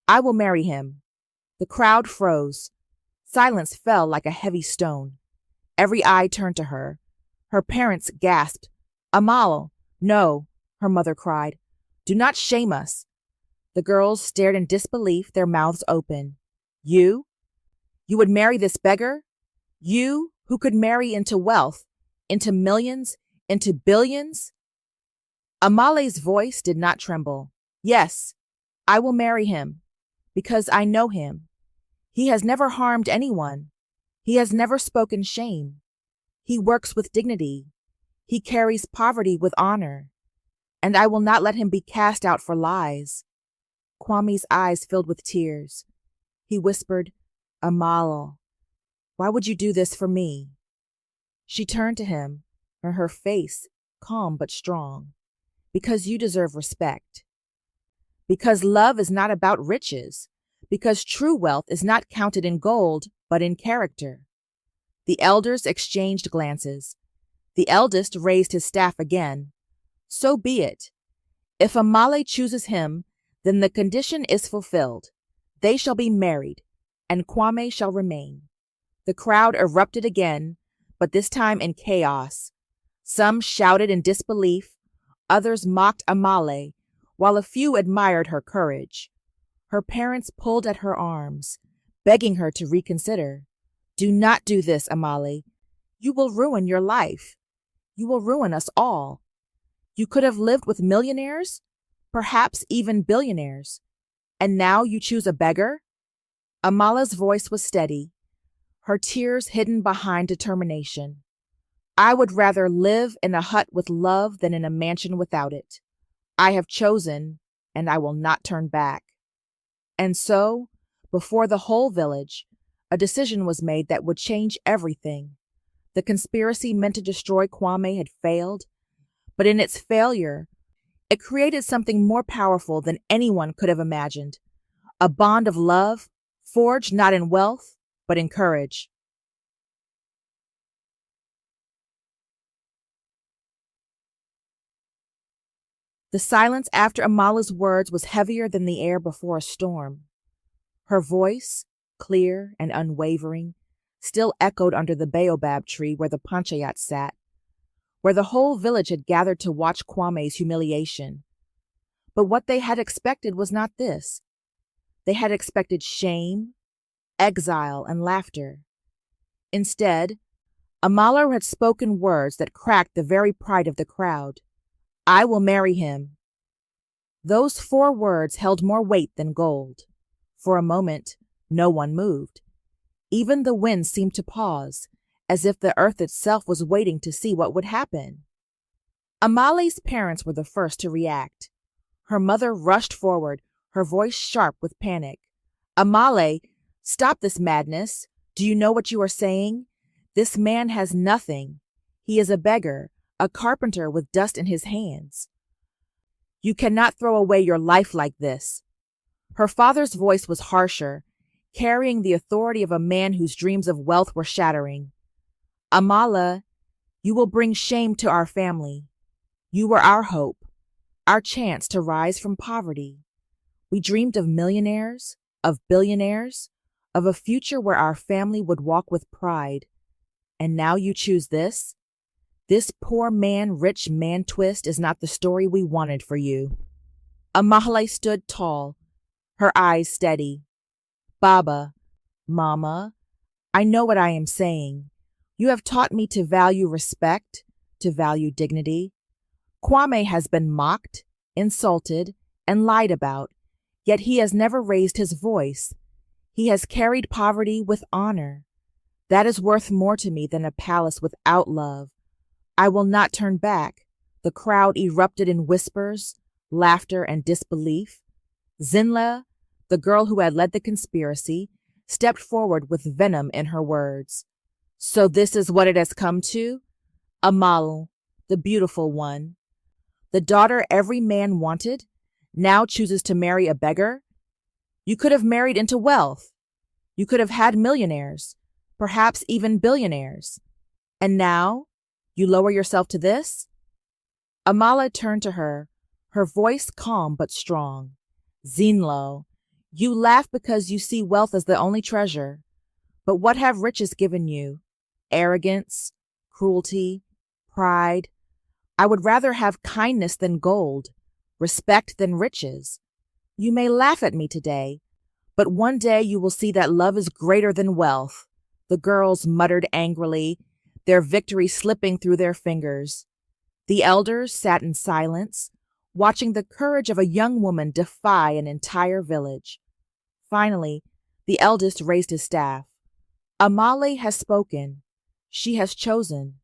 "I will marry him." The crowd froze. Silence fell like a heavy stone. Every eye turned to her. Her parents gasped. "Amahle, no," her mother cried. "Do not shame us." The girls stared in disbelief, their mouths open. "You? You would marry this beggar? You, who could marry into wealth, into millions, into billions?" Amahle's voice did not tremble. "Yes, I will marry him, because I know him. He has never harmed anyone. He has never spoken shame. He works with dignity. He carries poverty with honor. And I will not let him be cast out for lies." Kwame's eyes filled with tears. He whispered, "Amahle, why would you do this for me?" She turned to him, and her face calm but strong. "Because you deserve respect. Because love is not about riches. Because true wealth is not counted in gold, but in character." The elders exchanged glances. The eldest raised his staff again. "So be it. If Amahle chooses him, then the condition is fulfilled. They shall be married, and Kwame shall remain." The crowd erupted again, but this time in chaos. Some shouted in disbelief, others mocked Amahle, while a few admired her courage. Her parents pulled at her arms, begging her to reconsider. "Do not do this, Amahle. You will ruin your life. You will ruin us all. You could have lived with millionaires, perhaps even billionaires. And now you choose a beggar?" Amahle's voice was steady, her tears hidden behind determination. "I would rather live in a hut with love than in a mansion without it. I have chosen, and I will not turn back." And so, before the whole village, a decision was made that would change everything. The conspiracy meant to destroy Kwame had failed, but in its failure, it created something more powerful than anyone could have imagined. A bond of love, forged not in wealth, but in courage. The silence after Amahle's words was heavier than the air before a storm. Her voice, clear and unwavering, still echoed under the baobab tree where the panchayat sat, where the whole village had gathered to watch Kwame's humiliation. But what they had expected was not this. They had expected shame, exile, and laughter. Instead, Amahle had spoken words that cracked the very pride of the crowd. "I will marry him." Those 4 words held more weight than gold. For a moment, no one moved. Even the wind seemed to pause, as if the earth itself was waiting to see what would happen. Amahle's parents were the first to react. Her mother rushed forward, her voice sharp with panic. "Amahle, stop this madness. Do you know what you are saying? This man has nothing. He is a beggar, a carpenter with dust in his hands. You cannot throw away your life like this." Her father's voice was harsher. carrying the authority of a man whose dreams of wealth were shattering. Amahle, you will bring shame to our family. You were our hope, our chance to rise from poverty. We dreamed of millionaires, of billionaires, of a future where our family would walk with pride. And now you choose this? This poor man, rich man twist is not the story we wanted for you. Amahle stood tall, her eyes steady. Baba, Mama, I know what I am saying. You have taught me to value respect, to value dignity. Kwame has been mocked, insulted, and lied about, yet he has never raised his voice. He has carried poverty with honor. That is worth more to me than a palace without love. I will not turn back. The crowd erupted in whispers, laughter, and disbelief. Zinla, the girl who had led the conspiracy, stepped forward with venom in her words. So this is what it has come to? Amahle, the beautiful one, the daughter every man wanted, now chooses to marry a beggar? You could have married into wealth. You could have had millionaires, perhaps even billionaires. And now, you lower yourself to this? Amahle turned to her, her voice calm but strong. Zinlo, you laugh because you see wealth as the only treasure. But what have riches given you? Arrogance, cruelty, pride. I would rather have kindness than gold, respect than riches. You may laugh at me today, but one day you will see that love is greater than wealth. The girls muttered angrily, their victory slipping through their fingers. The elders sat in silence, watching the courage of a young woman defy an entire village. Finally, the eldest raised his staff. Amahle has spoken. She has chosen.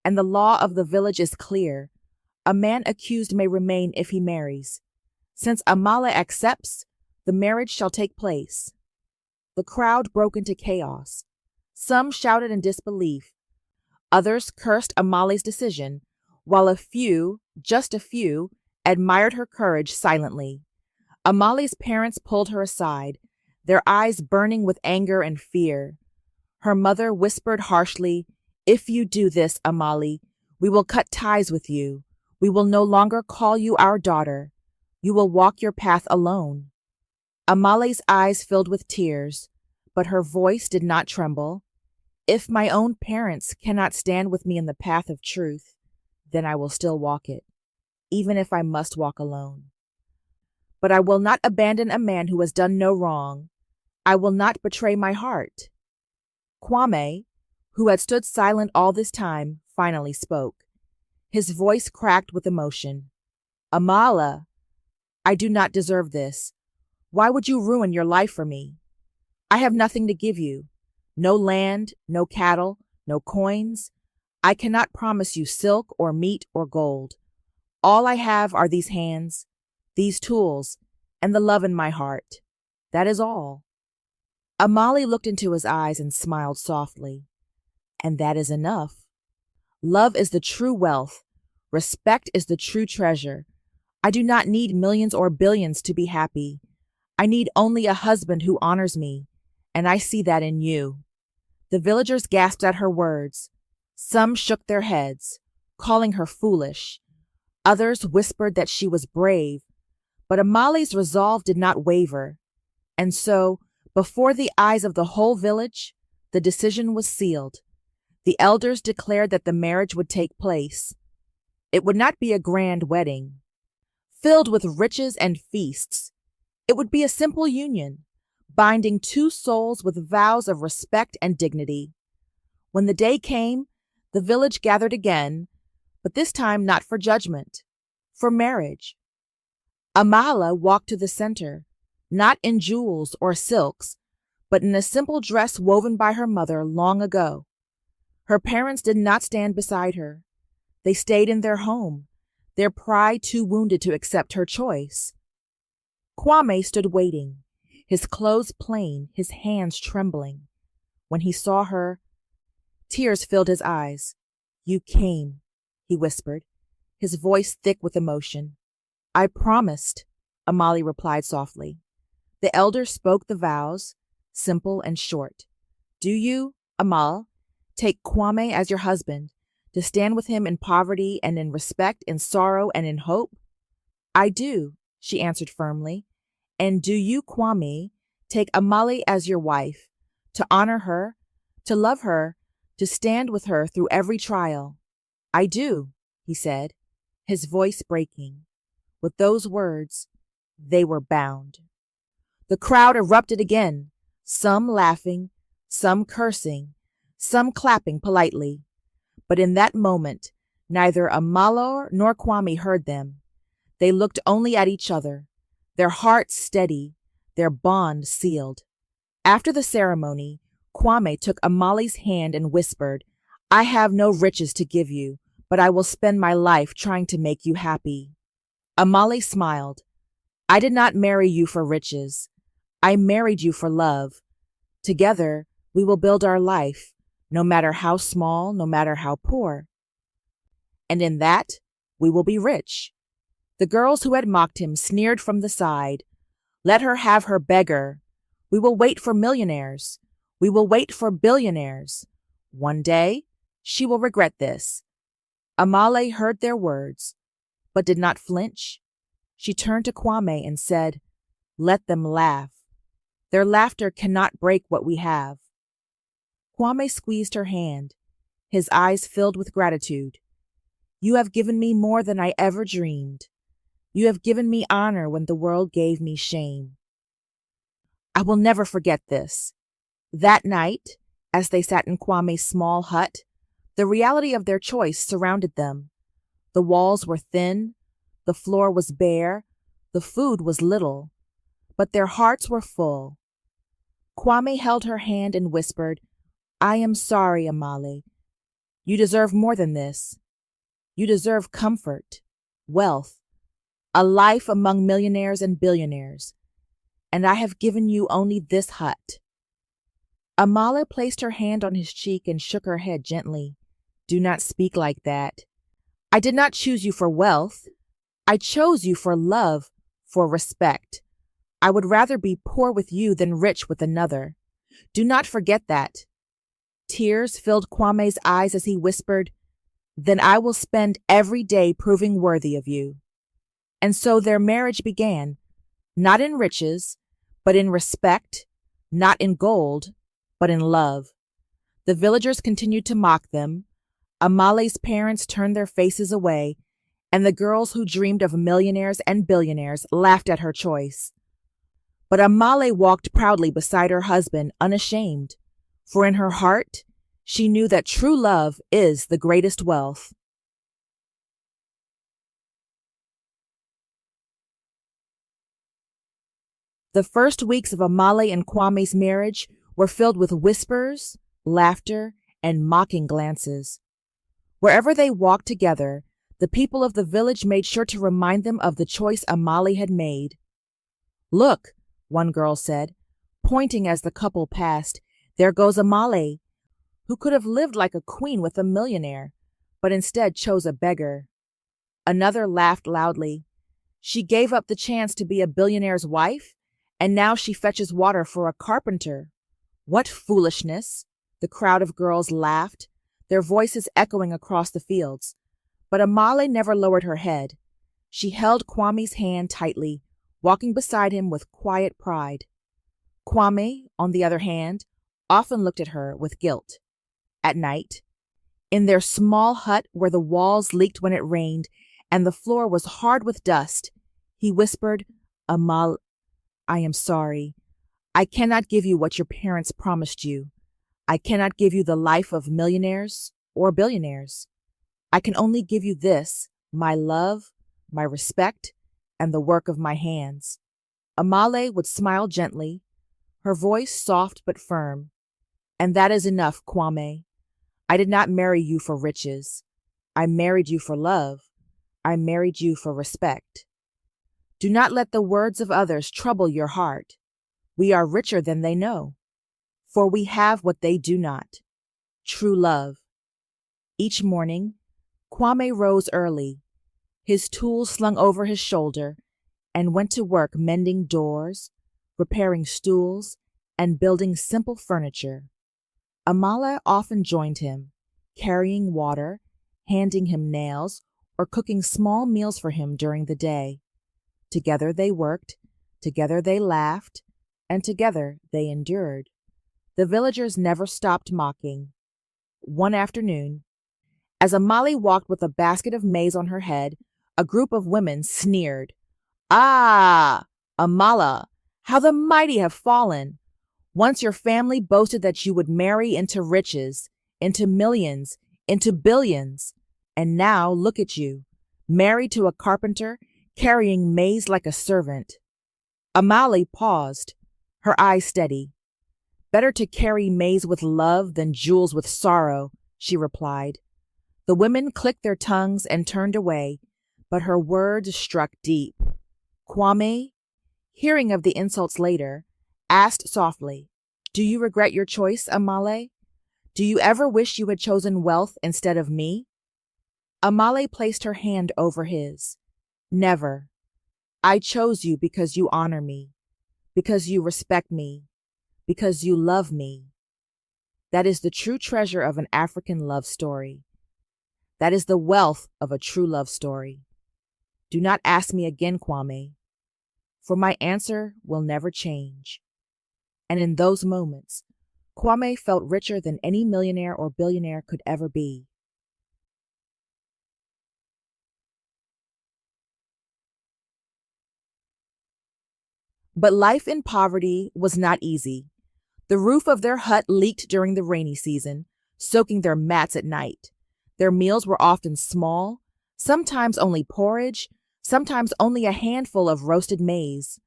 And the law of the village is clear. A man accused may remain if he marries. Since Amahle accepts, the marriage shall take place. The crowd broke into chaos. Some shouted in disbelief. Others cursed Amahle's decision, while a few, just a few, admired her courage silently. Amahle's parents pulled her aside, their eyes burning with anger and fear. Her mother whispered harshly, "If you do this, Amahle, we will cut ties with you. We will no longer call you our daughter. You will walk your path alone." Amahle's eyes filled with tears, but her voice did not tremble. "If my own parents cannot stand with me in the path of truth, then I will still walk it, even if I must walk alone. But I will not abandon a man who has done no wrong. I will not betray my heart." Kwame, who had stood silent all this time, finally spoke. His voice cracked with emotion. "Amahle, I do not deserve this. Why would you ruin your life for me? I have nothing to give you. No land, no cattle, no coins. I cannot promise you silk or meat or gold. All I have are these hands, these tools, and the love in my heart. That is all." Amahle looked into his eyes and smiled softly. "And that is enough. Love is the true wealth. Respect is the true treasure. I do not need millions or billions to be happy. I need only a husband who honors me, and I see that in you." The villagers gasped at her words. Some shook their heads, calling her foolish. Others whispered that she was brave. But Amahle's resolve did not waver. And so, before the eyes of the whole village, the decision was sealed. The elders declared that the marriage would take place. It would not be a grand wedding, filled with riches and feasts. It would be a simple union, binding two souls with vows of respect and dignity. When the day came, the village gathered again, but this time not for judgment, for marriage. Amahle walked to the center, not in jewels or silks, but in a simple dress woven by her mother long ago. Her parents did not stand beside her. They stayed in their home, their pride too wounded to accept her choice. Kwame stood waiting, his clothes plain, his hands trembling. When he saw her, tears filled his eyes. "You came," he whispered, his voice thick with emotion. "I promised," Amahle replied softly. The elders spoke the vows, simple and short. Do you, Amahle, take Kwame as your husband, to stand with him in poverty and in respect, in sorrow and in hope? I do, she answered firmly. And do you, Kwame, take Amahle as your wife, to honor her, to love her, to stand with her through every trial? I do, he said, his voice breaking. With those words, they were bound. The crowd erupted again, some laughing, some cursing, some clapping politely. But in that moment, neither Amahle nor Kwame heard them. They looked only at each other, their hearts steady, their bond sealed. After the ceremony, Kwame took Amahle's hand and whispered, I have no riches to give you, but I will spend my life trying to make you happy. Amahle smiled. I did not marry you for riches. I married you for love. Together, we will build our life, no matter how small, no matter how poor. And in that, we will be rich. The girls who had mocked him sneered from the side. Let her have her beggar. We will wait for millionaires. We will wait for billionaires. One day, she will regret this. Amahle heard their words, but did not flinch. She turned to Kwame and said, Let them laugh. Their laughter cannot break what we have. Kwame squeezed her hand, his eyes filled with gratitude. You have given me more than I ever dreamed. You have given me honor when the world gave me shame. I will never forget this. That night, as they sat in Kwame's small hut, the reality of their choice surrounded them. The walls were thin, the floor was bare, the food was little, but their hearts were full. Kwame held her hand and whispered, I am sorry, Amahle. You deserve more than this. You deserve comfort, wealth, a life among millionaires and billionaires, and I have given you only this hut. Amahle placed her hand on his cheek and shook her head gently. Do not speak like that. I did not choose you for wealth. I chose you for love, for respect. I would rather be poor with you than rich with another. Do not forget that. Tears filled Kwame's eyes as he whispered, Then I will spend every day proving worthy of you. And so their marriage began, not in riches, but in respect, not in gold, but in love. The villagers continued to mock them. Amahle's parents turned their faces away, and the girls who dreamed of millionaires and billionaires laughed at her choice. But Amahle walked proudly beside her husband, unashamed, for in her heart, she knew that true love is the greatest wealth. The first weeks of Amahle and Kwame's marriage were filled with whispers, laughter, and mocking glances. Wherever they walked together, the people of the village made sure to remind them of the choice Amahle had made. Look, one girl said, pointing as the couple passed, there goes Amahle, who could have lived like a queen with a millionaire, but instead chose a beggar. Another laughed loudly. She gave up the chance to be a billionaire's wife, and now she fetches water for a carpenter. What foolishness! The crowd of girls laughed, their voices echoing across the fields. But Amahle never lowered her head. She held Kwame's hand tightly, walking beside him with quiet pride. Kwame, on the other hand, often looked at her with guilt. At night, in their small hut where the walls leaked when it rained and the floor was hard with dust, he whispered, Amahle, I am sorry. I cannot give you what your parents promised you. I cannot give you the life of millionaires or billionaires. I can only give you this, my love, my respect, and the work of my hands. Amahle would smile gently, her voice soft but firm. And that is enough, Kwame. I did not marry you for riches. I married you for love. I married you for respect. Do not let the words of others trouble your heart. We are richer than they know, for we have what they do not, true love. Each morning, Kwame rose early, his tools slung over his shoulder, and went to work mending doors, repairing stools, and building simple furniture. Amahle often joined him, carrying water, handing him nails, or cooking small meals for him during the day. Together they worked, together they laughed, and together they endured. The villagers never stopped mocking. One afternoon, as Amahle walked with a basket of maize on her head, a group of women sneered. "Ah, Amahle, how the mighty have fallen! Once your family boasted that you would marry into riches, into millions, into billions. And now look at you, married to a carpenter, carrying maize like a servant." Amahle paused, her eyes steady. "Better to carry maize with love than jewels with sorrow," she replied. The women clicked their tongues and turned away, but her words struck deep. Kwame, hearing of the insults later, asked softly, "Do you regret your choice, Amahle? Do you ever wish you had chosen wealth instead of me?" Amahle placed her hand over his. "Never. I chose you because you honor me, because you respect me, because you love me. That is the true treasure of an African love story. That is the wealth of a true love story. Do not ask me again, Kwame, for my answer will never change." And in those moments, Kwame felt richer than any millionaire or billionaire could ever be. But life in poverty was not easy. The roof of their hut leaked during the rainy season, soaking their mats at night. Their meals were often small, sometimes only porridge, sometimes only a handful of roasted maize.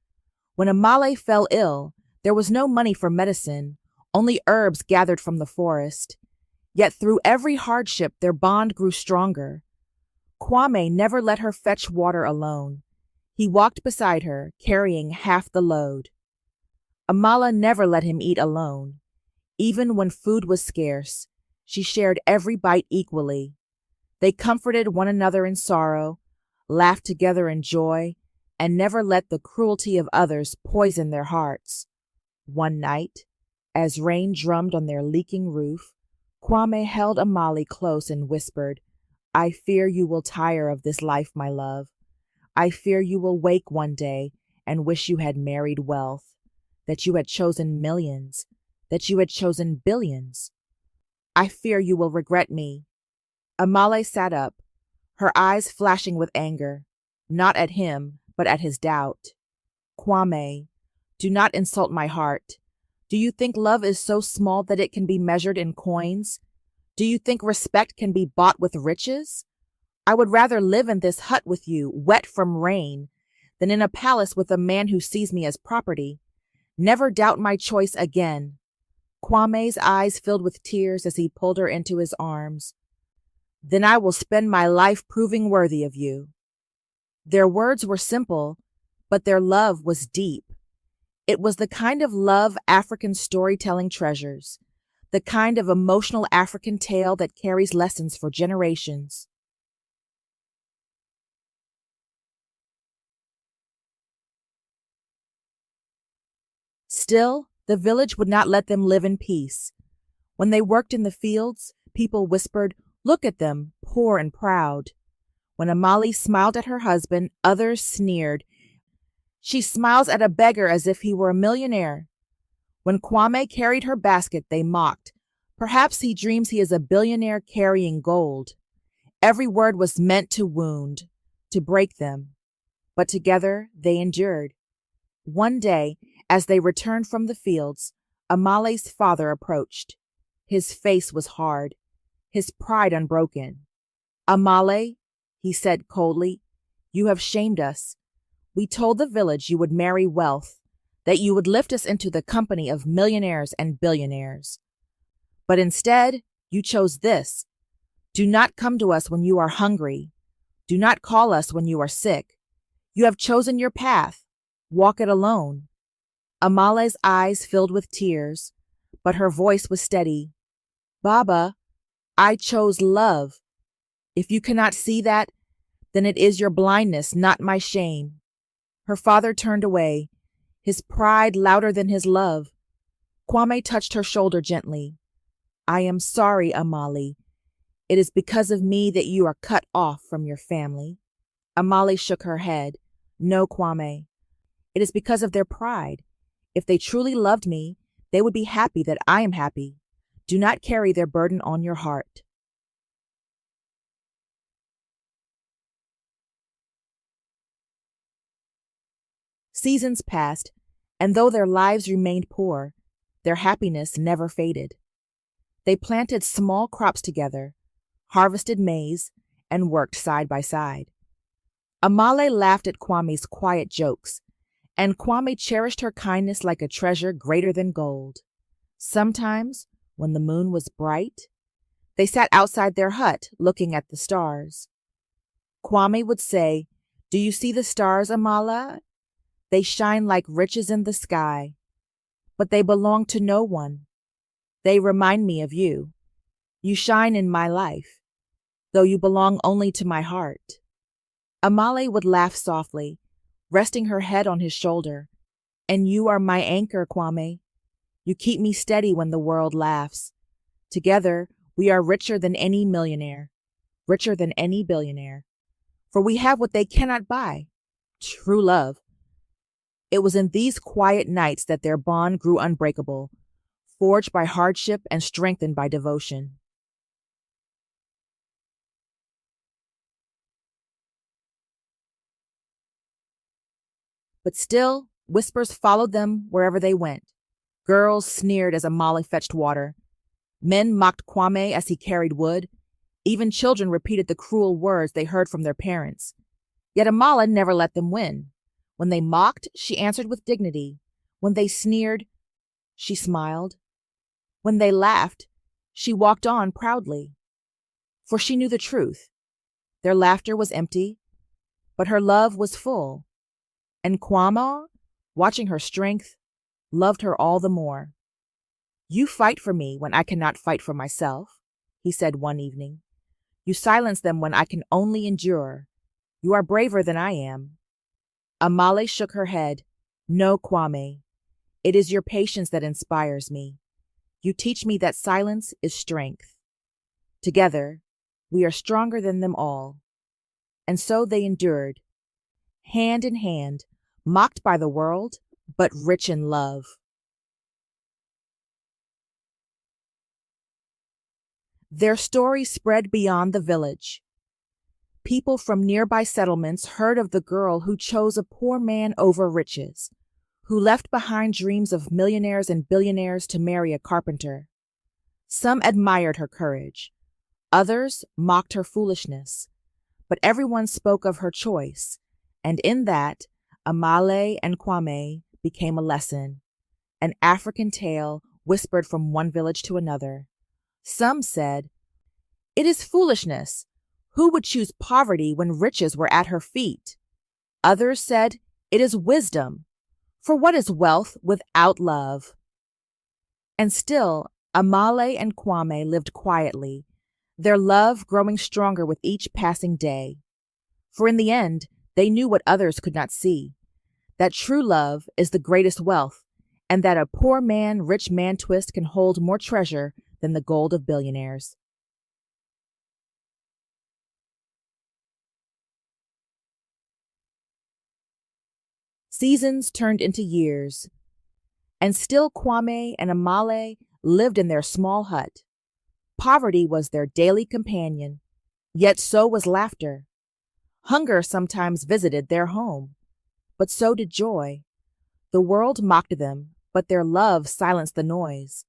When Amahle fell ill, there was no money for medicine, only herbs gathered from the forest. Yet through every hardship, their bond grew stronger. Kwame never let her fetch water alone. He walked beside her, carrying half the load. Amahle never let him eat alone. Even when food was scarce, she shared every bite equally. They comforted one another in sorrow, laughed together in joy, and never let the cruelty of others poison their hearts. One night, as rain drummed on their leaking roof, Kwame held Amahle close and whispered, "I fear you will tire of this life, my love. I fear you will wake one day and wish you had married wealth, that you had chosen millions, that you had chosen billions. I fear you will regret me." Amahle sat up, her eyes flashing with anger, not at him, but at his doubt. "Kwame, do not insult my heart. Do you think love is so small that it can be measured in coins? Do you think respect can be bought with riches? I would rather live in this hut with you, wet from rain, than in a palace with a man who sees me as property. Never doubt my choice again." Kwame's eyes filled with tears as he pulled her into his arms. "Then I will spend my life proving worthy of you." Their words were simple, but their love was deep. It was the kind of love African storytelling treasures, the kind of emotional African tale that carries lessons for generations. Still, the village would not let them live in peace. When they worked in the fields, people whispered, "Look at them, poor and proud." When Amahle smiled at her husband, others sneered, "She smiles at a beggar as if he were a millionaire." When Kwame carried her basket, they mocked, "Perhaps he dreams he is a billionaire carrying gold." Every word was meant to wound, to break them. But together they endured. One day, as they returned from the fields, Amahle's father approached. His face was hard, his pride unbroken. "Amahle," he said coldly, "you have shamed us. We told the village you would marry wealth, that you would lift us into the company of millionaires and billionaires. But instead, you chose this. Do not come to us when you are hungry. Do not call us when you are sick. You have chosen your path. Walk it alone." Amahle's eyes filled with tears, but her voice was steady. "Baba, I chose love. If you cannot see that, then it is your blindness, not my shame." Her father turned away, his pride louder than his love. Kwame touched her shoulder gently. I am sorry, Amahle. It is because of me that you are cut off from your family. Amahle shook her head. No, Kwame. It is because of their pride. If they truly loved me, they would be happy that I am happy. Do not carry their burden on your heart. Seasons passed, and though their lives remained poor, their happiness never faded. They planted small crops together, harvested maize, and worked side by side. Amahle laughed at Kwame's quiet jokes, and Kwame cherished her kindness like a treasure greater than gold. Sometimes, when the moon was bright, they sat outside their hut looking at the stars. Kwame would say, Do you see the stars, Amahle? They shine like riches in the sky, but they belong to no one. They remind me of you. You shine in my life, though you belong only to my heart. Amahle would laugh softly, resting her head on his shoulder. And you are my anchor, Kwame. You keep me steady when the world laughs. Together, we are richer than any millionaire, richer than any billionaire. For we have what they cannot buy, true love. It was in these quiet nights that their bond grew unbreakable, forged by hardship and strengthened by devotion. But still, whispers followed them wherever they went. Girls sneered as Amahle fetched water. Men mocked Kwame as he carried wood. Even children repeated the cruel words they heard from their parents. Yet Amahle never let them win. When they mocked, she answered with dignity. When they sneered, she smiled. When they laughed, she walked on proudly. For she knew the truth. Their laughter was empty, but her love was full. And Kwame, watching her strength, loved her all the more. You fight for me when I cannot fight for myself, he said one evening. You silence them when I can only endure. You are braver than I am. Amahle shook her head. No, Kwame. It is your patience that inspires me. You teach me that silence is strength. Together, we are stronger than them all. And so they endured, hand in hand, mocked by the world, but rich in love. Their story spread beyond the village. People from nearby settlements heard of the girl who chose a poor man over riches, who left behind dreams of millionaires and billionaires to marry a carpenter. Some admired her courage. Others mocked her foolishness. But everyone spoke of her choice, and in that, Amahle and Kwame became a lesson, an African tale whispered from one village to another. Some said, It is foolishness. Who would choose poverty when riches were at her feet? Others said, It is wisdom. For what is wealth without love? And still, Amahle and Kwame lived quietly, their love growing stronger with each passing day. For in the end, they knew what others could not see, that true love is the greatest wealth, and that a poor man, rich man twist can hold more treasure than the gold of billionaires. Seasons turned into years, and still Kwame and Amahle lived in their small hut. Poverty was their daily companion, yet so was laughter. Hunger sometimes visited their home, but so did joy. The world mocked them, but their love silenced the noise.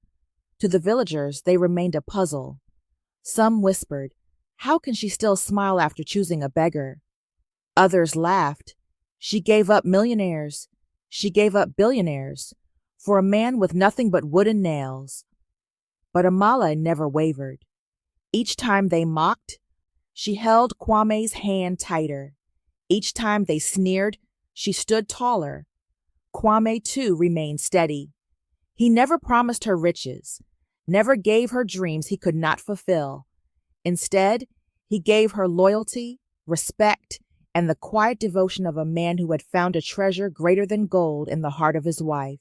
To the villagers, they remained a puzzle. Some whispered, How can she still smile after choosing a beggar? Others laughed. She gave up millionaires. She gave up billionaires for a man with nothing but wood and nails. But Amahle never wavered. Each time they mocked, she held Kwame's hand tighter. Each time they sneered, she stood taller. Kwame, too, remained steady. He never promised her riches, never gave her dreams he could not fulfill. Instead, he gave her loyalty, respect, and the quiet devotion of a man who had found a treasure greater than gold in the heart of his wife.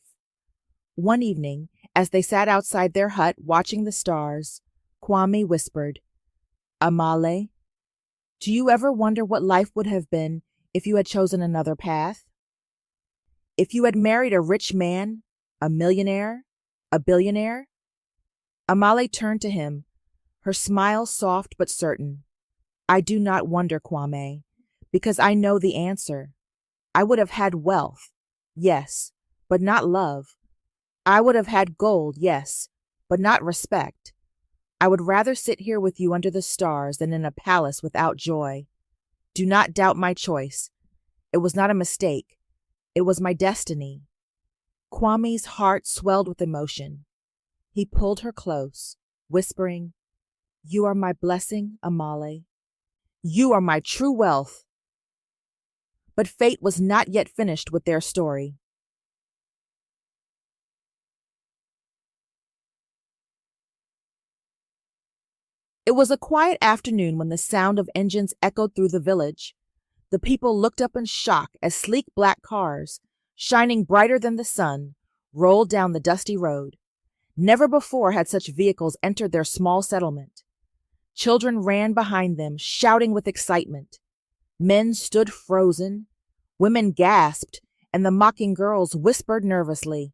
One evening, As they sat outside their hut watching the stars, Kwame whispered, Amahle, do you ever wonder what life would have been if you had chosen another path? If you had married a rich man, a millionaire, a billionaire? Amahle turned to him, her smile soft but certain. I do not wonder, Kwame, because I know the answer. I would have had wealth, yes, but not love. I would have had gold, yes, but not respect. I would rather sit here with you under the stars than in a palace without joy. Do not doubt my choice. It was not a mistake. It was my destiny. Kwame's heart swelled with emotion. He pulled her close, whispering, You are my blessing, Amahle. You are my true wealth. But fate was not yet finished with their story. It was a quiet afternoon when the sound of engines echoed through the village. The people looked up in shock as sleek black cars, shining brighter than the sun, rolled down the dusty road. Never before had such vehicles entered their small settlement. Children ran behind them, shouting with excitement. Men stood frozen, women gasped, and the mocking girls whispered nervously.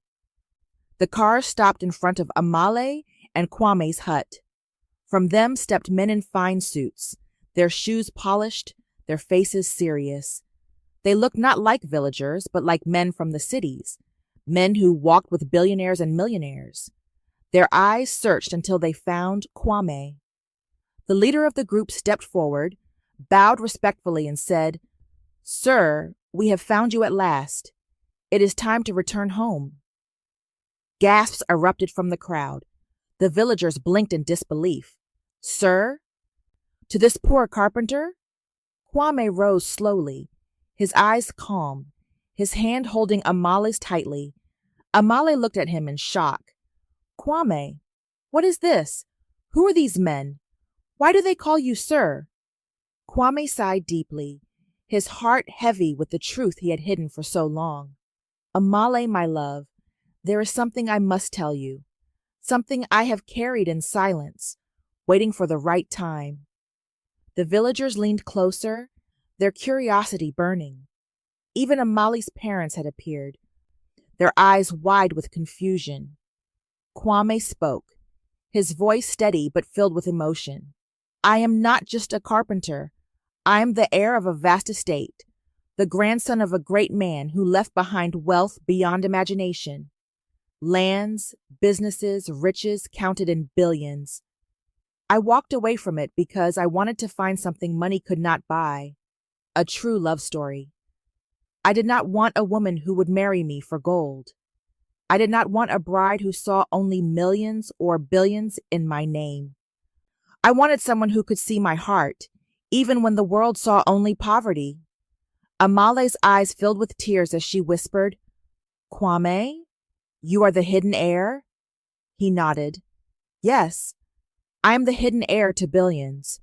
The cars stopped in front of Amahle and Kwame's hut. From them stepped men in fine suits, their shoes polished, their faces serious. They looked not like villagers, but like men from the cities, men who walked with billionaires and millionaires. Their eyes searched until they found Kwame. The leader of the group stepped forward, bowed respectfully, and said, Sir, we have found you at last. It is time to return home. Gasps erupted from the crowd. The villagers blinked in disbelief. Sir? To this poor carpenter? Kwame rose slowly, his eyes calm, his hand holding Amahle's tightly. Amahle looked at him in shock. Kwame, what is this? Who are these men? Why do they call you sir? Kwame sighed deeply, his heart heavy with the truth he had hidden for so long. Amahle, my love, there is something I must tell you, something I have carried in silence, waiting for the right time. The villagers leaned closer, their curiosity burning. Even Amahle's parents had appeared, their eyes wide with confusion. Kwame spoke, his voice steady but filled with emotion. I am not just a carpenter. I am the heir of a vast estate, the grandson of a great man who left behind wealth beyond imagination. Lands, businesses, riches counted in billions. I walked away from it because I wanted to find something money could not buy, a true love story. I did not want a woman who would marry me for gold. I did not want a bride who saw only millions or billions in my name. I wanted someone who could see my heart, even when the world saw only poverty. Amahle's eyes filled with tears as she whispered, Kwame, you are the hidden heir? He nodded. Yes, I am the hidden heir to billions.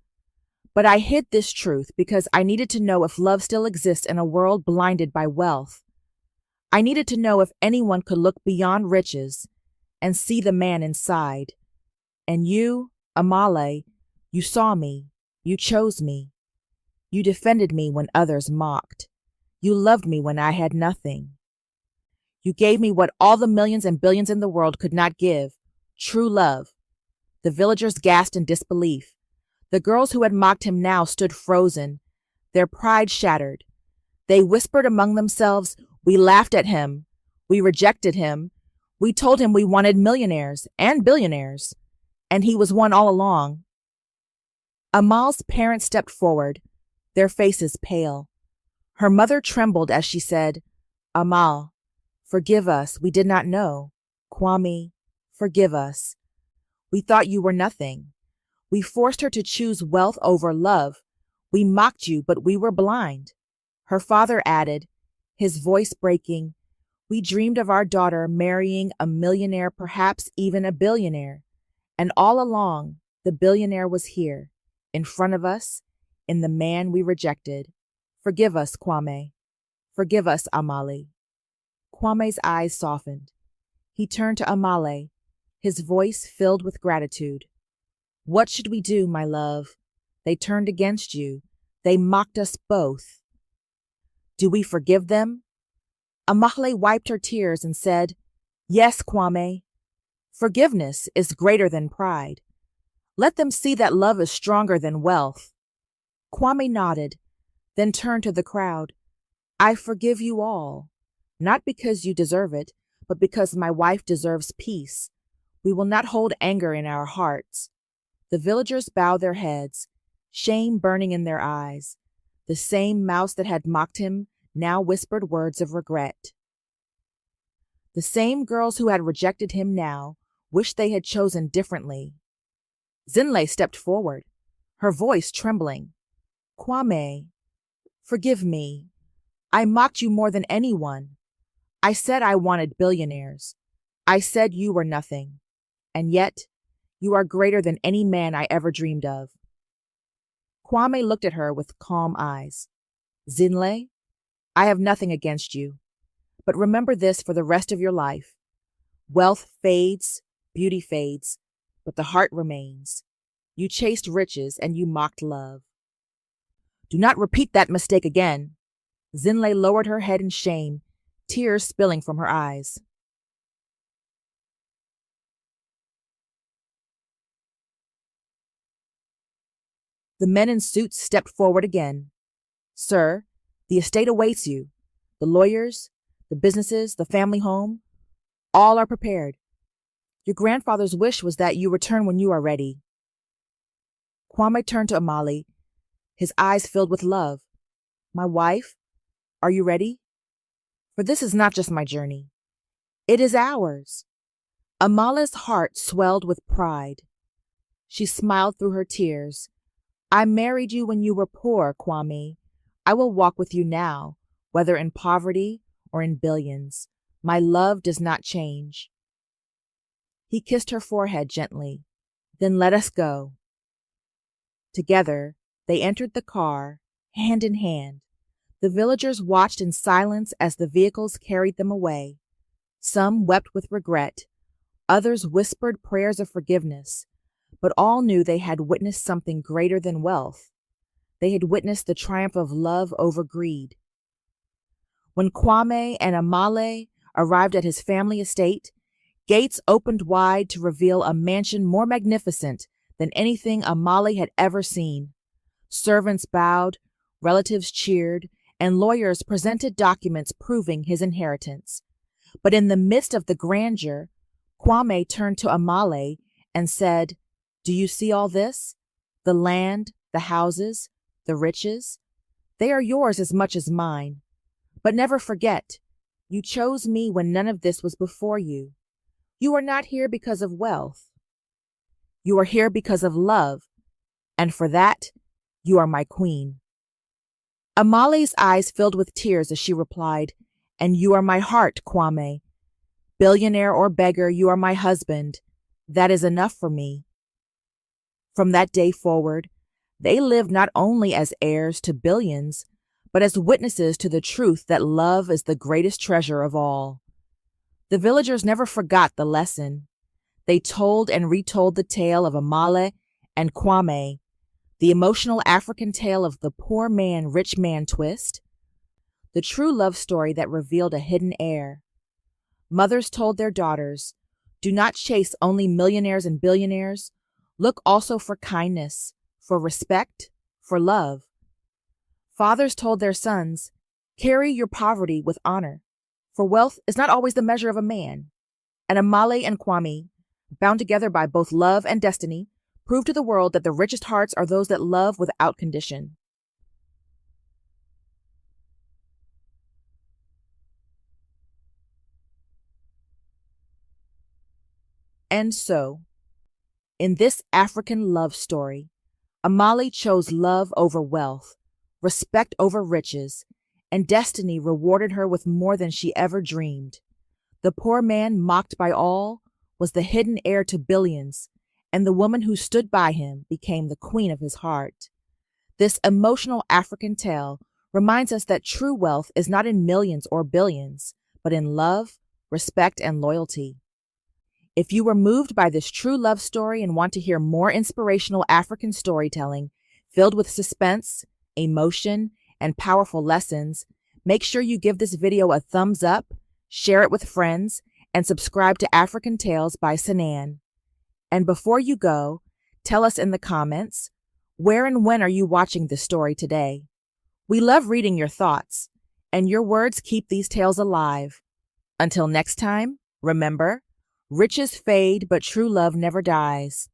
But I hid this truth because I needed to know if love still exists in a world blinded by wealth. I needed to know if anyone could look beyond riches and see the man inside. And you, Amahle, you saw me, you chose me. You defended me when others mocked. You loved me when I had nothing. You gave me what all the millions and billions in the world could not give, true love. The villagers gasped in disbelief. The girls who had mocked him now stood frozen, their pride shattered. They whispered among themselves, We laughed at him. We rejected him. We told him we wanted millionaires and billionaires. And he was one all along. Amahle's parents stepped forward, their faces pale. Her mother trembled as she said, Amahle, forgive us, we did not know. Kwame, forgive us. We thought you were nothing. We forced her to choose wealth over love. We mocked you, but we were blind. Her father added, his voice breaking, We dreamed of our daughter marrying a millionaire, perhaps even a billionaire. And all along, the billionaire was here, in front of us, in the man we rejected. Forgive us, Kwame. Forgive us, Amahle. Kwame's eyes softened. He turned to Amahle, his voice filled with gratitude. What should we do, my love? They turned against you. They mocked us both. Do we forgive them? Amahle wiped her tears and said, Yes, Kwame. Forgiveness is greater than pride. Let them see that love is stronger than wealth. Kwame nodded, then turned to the crowd. I forgive you all, not because you deserve it, but because my wife deserves peace. We will not hold anger in our hearts. The villagers bowed their heads, shame burning in their eyes. The same mouse that had mocked him now whispered words of regret. The same girls who had rejected him now wished they had chosen differently. Zinle stepped forward, her voice trembling. Kwame, forgive me. I mocked you more than anyone. I said I wanted billionaires. I said you were nothing. And yet, you are greater than any man I ever dreamed of. Kwame looked at her with calm eyes. Zinle, I have nothing against you. But remember this for the rest of your life. Wealth fades, beauty fades, but the heart remains. You chased riches and you mocked love. Do not repeat that mistake again. Zinle lowered her head in shame, tears spilling from her eyes. The men in suits stepped forward again. Sir, the estate awaits you. The lawyers, the businesses, the family home, all are prepared. Your grandfather's wish was that you return when you are ready. Kwame turned to Amahle, his eyes filled with love. My wife, are you ready? For this is not just my journey. It is ours. Amahle's heart swelled with pride. She smiled through her tears. I married you when you were poor, Kwame. I will walk with you now, whether in poverty or in billions. My love does not change. He kissed her forehead gently. Then let us go. Together, they entered the car, hand in hand. The villagers watched in silence as the vehicles carried them away. Some wept with regret. Others whispered prayers of forgiveness. But all knew they had witnessed something greater than wealth. They had witnessed the triumph of love over greed. When Kwame and Amahle arrived at his family estate, gates opened wide to reveal a mansion more magnificent than anything Amahle had ever seen. Servants bowed, relatives cheered, and lawyers presented documents proving his inheritance. But in the midst of the grandeur, Kwame turned to Amahle and said, Do you see all this? The land, the houses, the riches? They are yours as much as mine. But never forget, you chose me when none of this was before you. You are not here because of wealth. You are here because of love, and for that, you are my queen. Amahle's eyes filled with tears as she replied, And you are my heart, Kwame. Billionaire or beggar, you are my husband. That is enough for me. From that day forward, they lived not only as heirs to billions, but as witnesses to the truth that love is the greatest treasure of all. The villagers never forgot the lesson. They told and retold the tale of Amahle and Kwame, the emotional African tale of the poor man, rich man twist, the true love story that revealed a hidden heir. Mothers told their daughters, Do not chase only millionaires and billionaires. Look also for kindness, for respect, for love. Fathers told their sons, Carry your poverty with honor, for wealth is not always the measure of a man. And Amahle and Kwame, bound together by both love and destiny, proved to the world that the richest hearts are those that love without condition. And so, in this African love story, Amahle chose love over wealth, respect over riches, and destiny rewarded her with more than she ever dreamed. The poor man mocked by all was the hidden heir to billions, and the woman who stood by him became the queen of his heart. This emotional African tale reminds us that true wealth is not in millions or billions, but in love, respect, and loyalty. If you were moved by this true love story and want to hear more inspirational African storytelling filled with suspense, emotion, and powerful lessons, make sure you give this video a thumbs up, share it with friends, and subscribe to African Tales by Sanan. And before you go, tell us in the comments, where and when are you watching this story today? We love reading your thoughts, and your words keep these tales alive. Until next time, remember, riches fade, but true love never dies.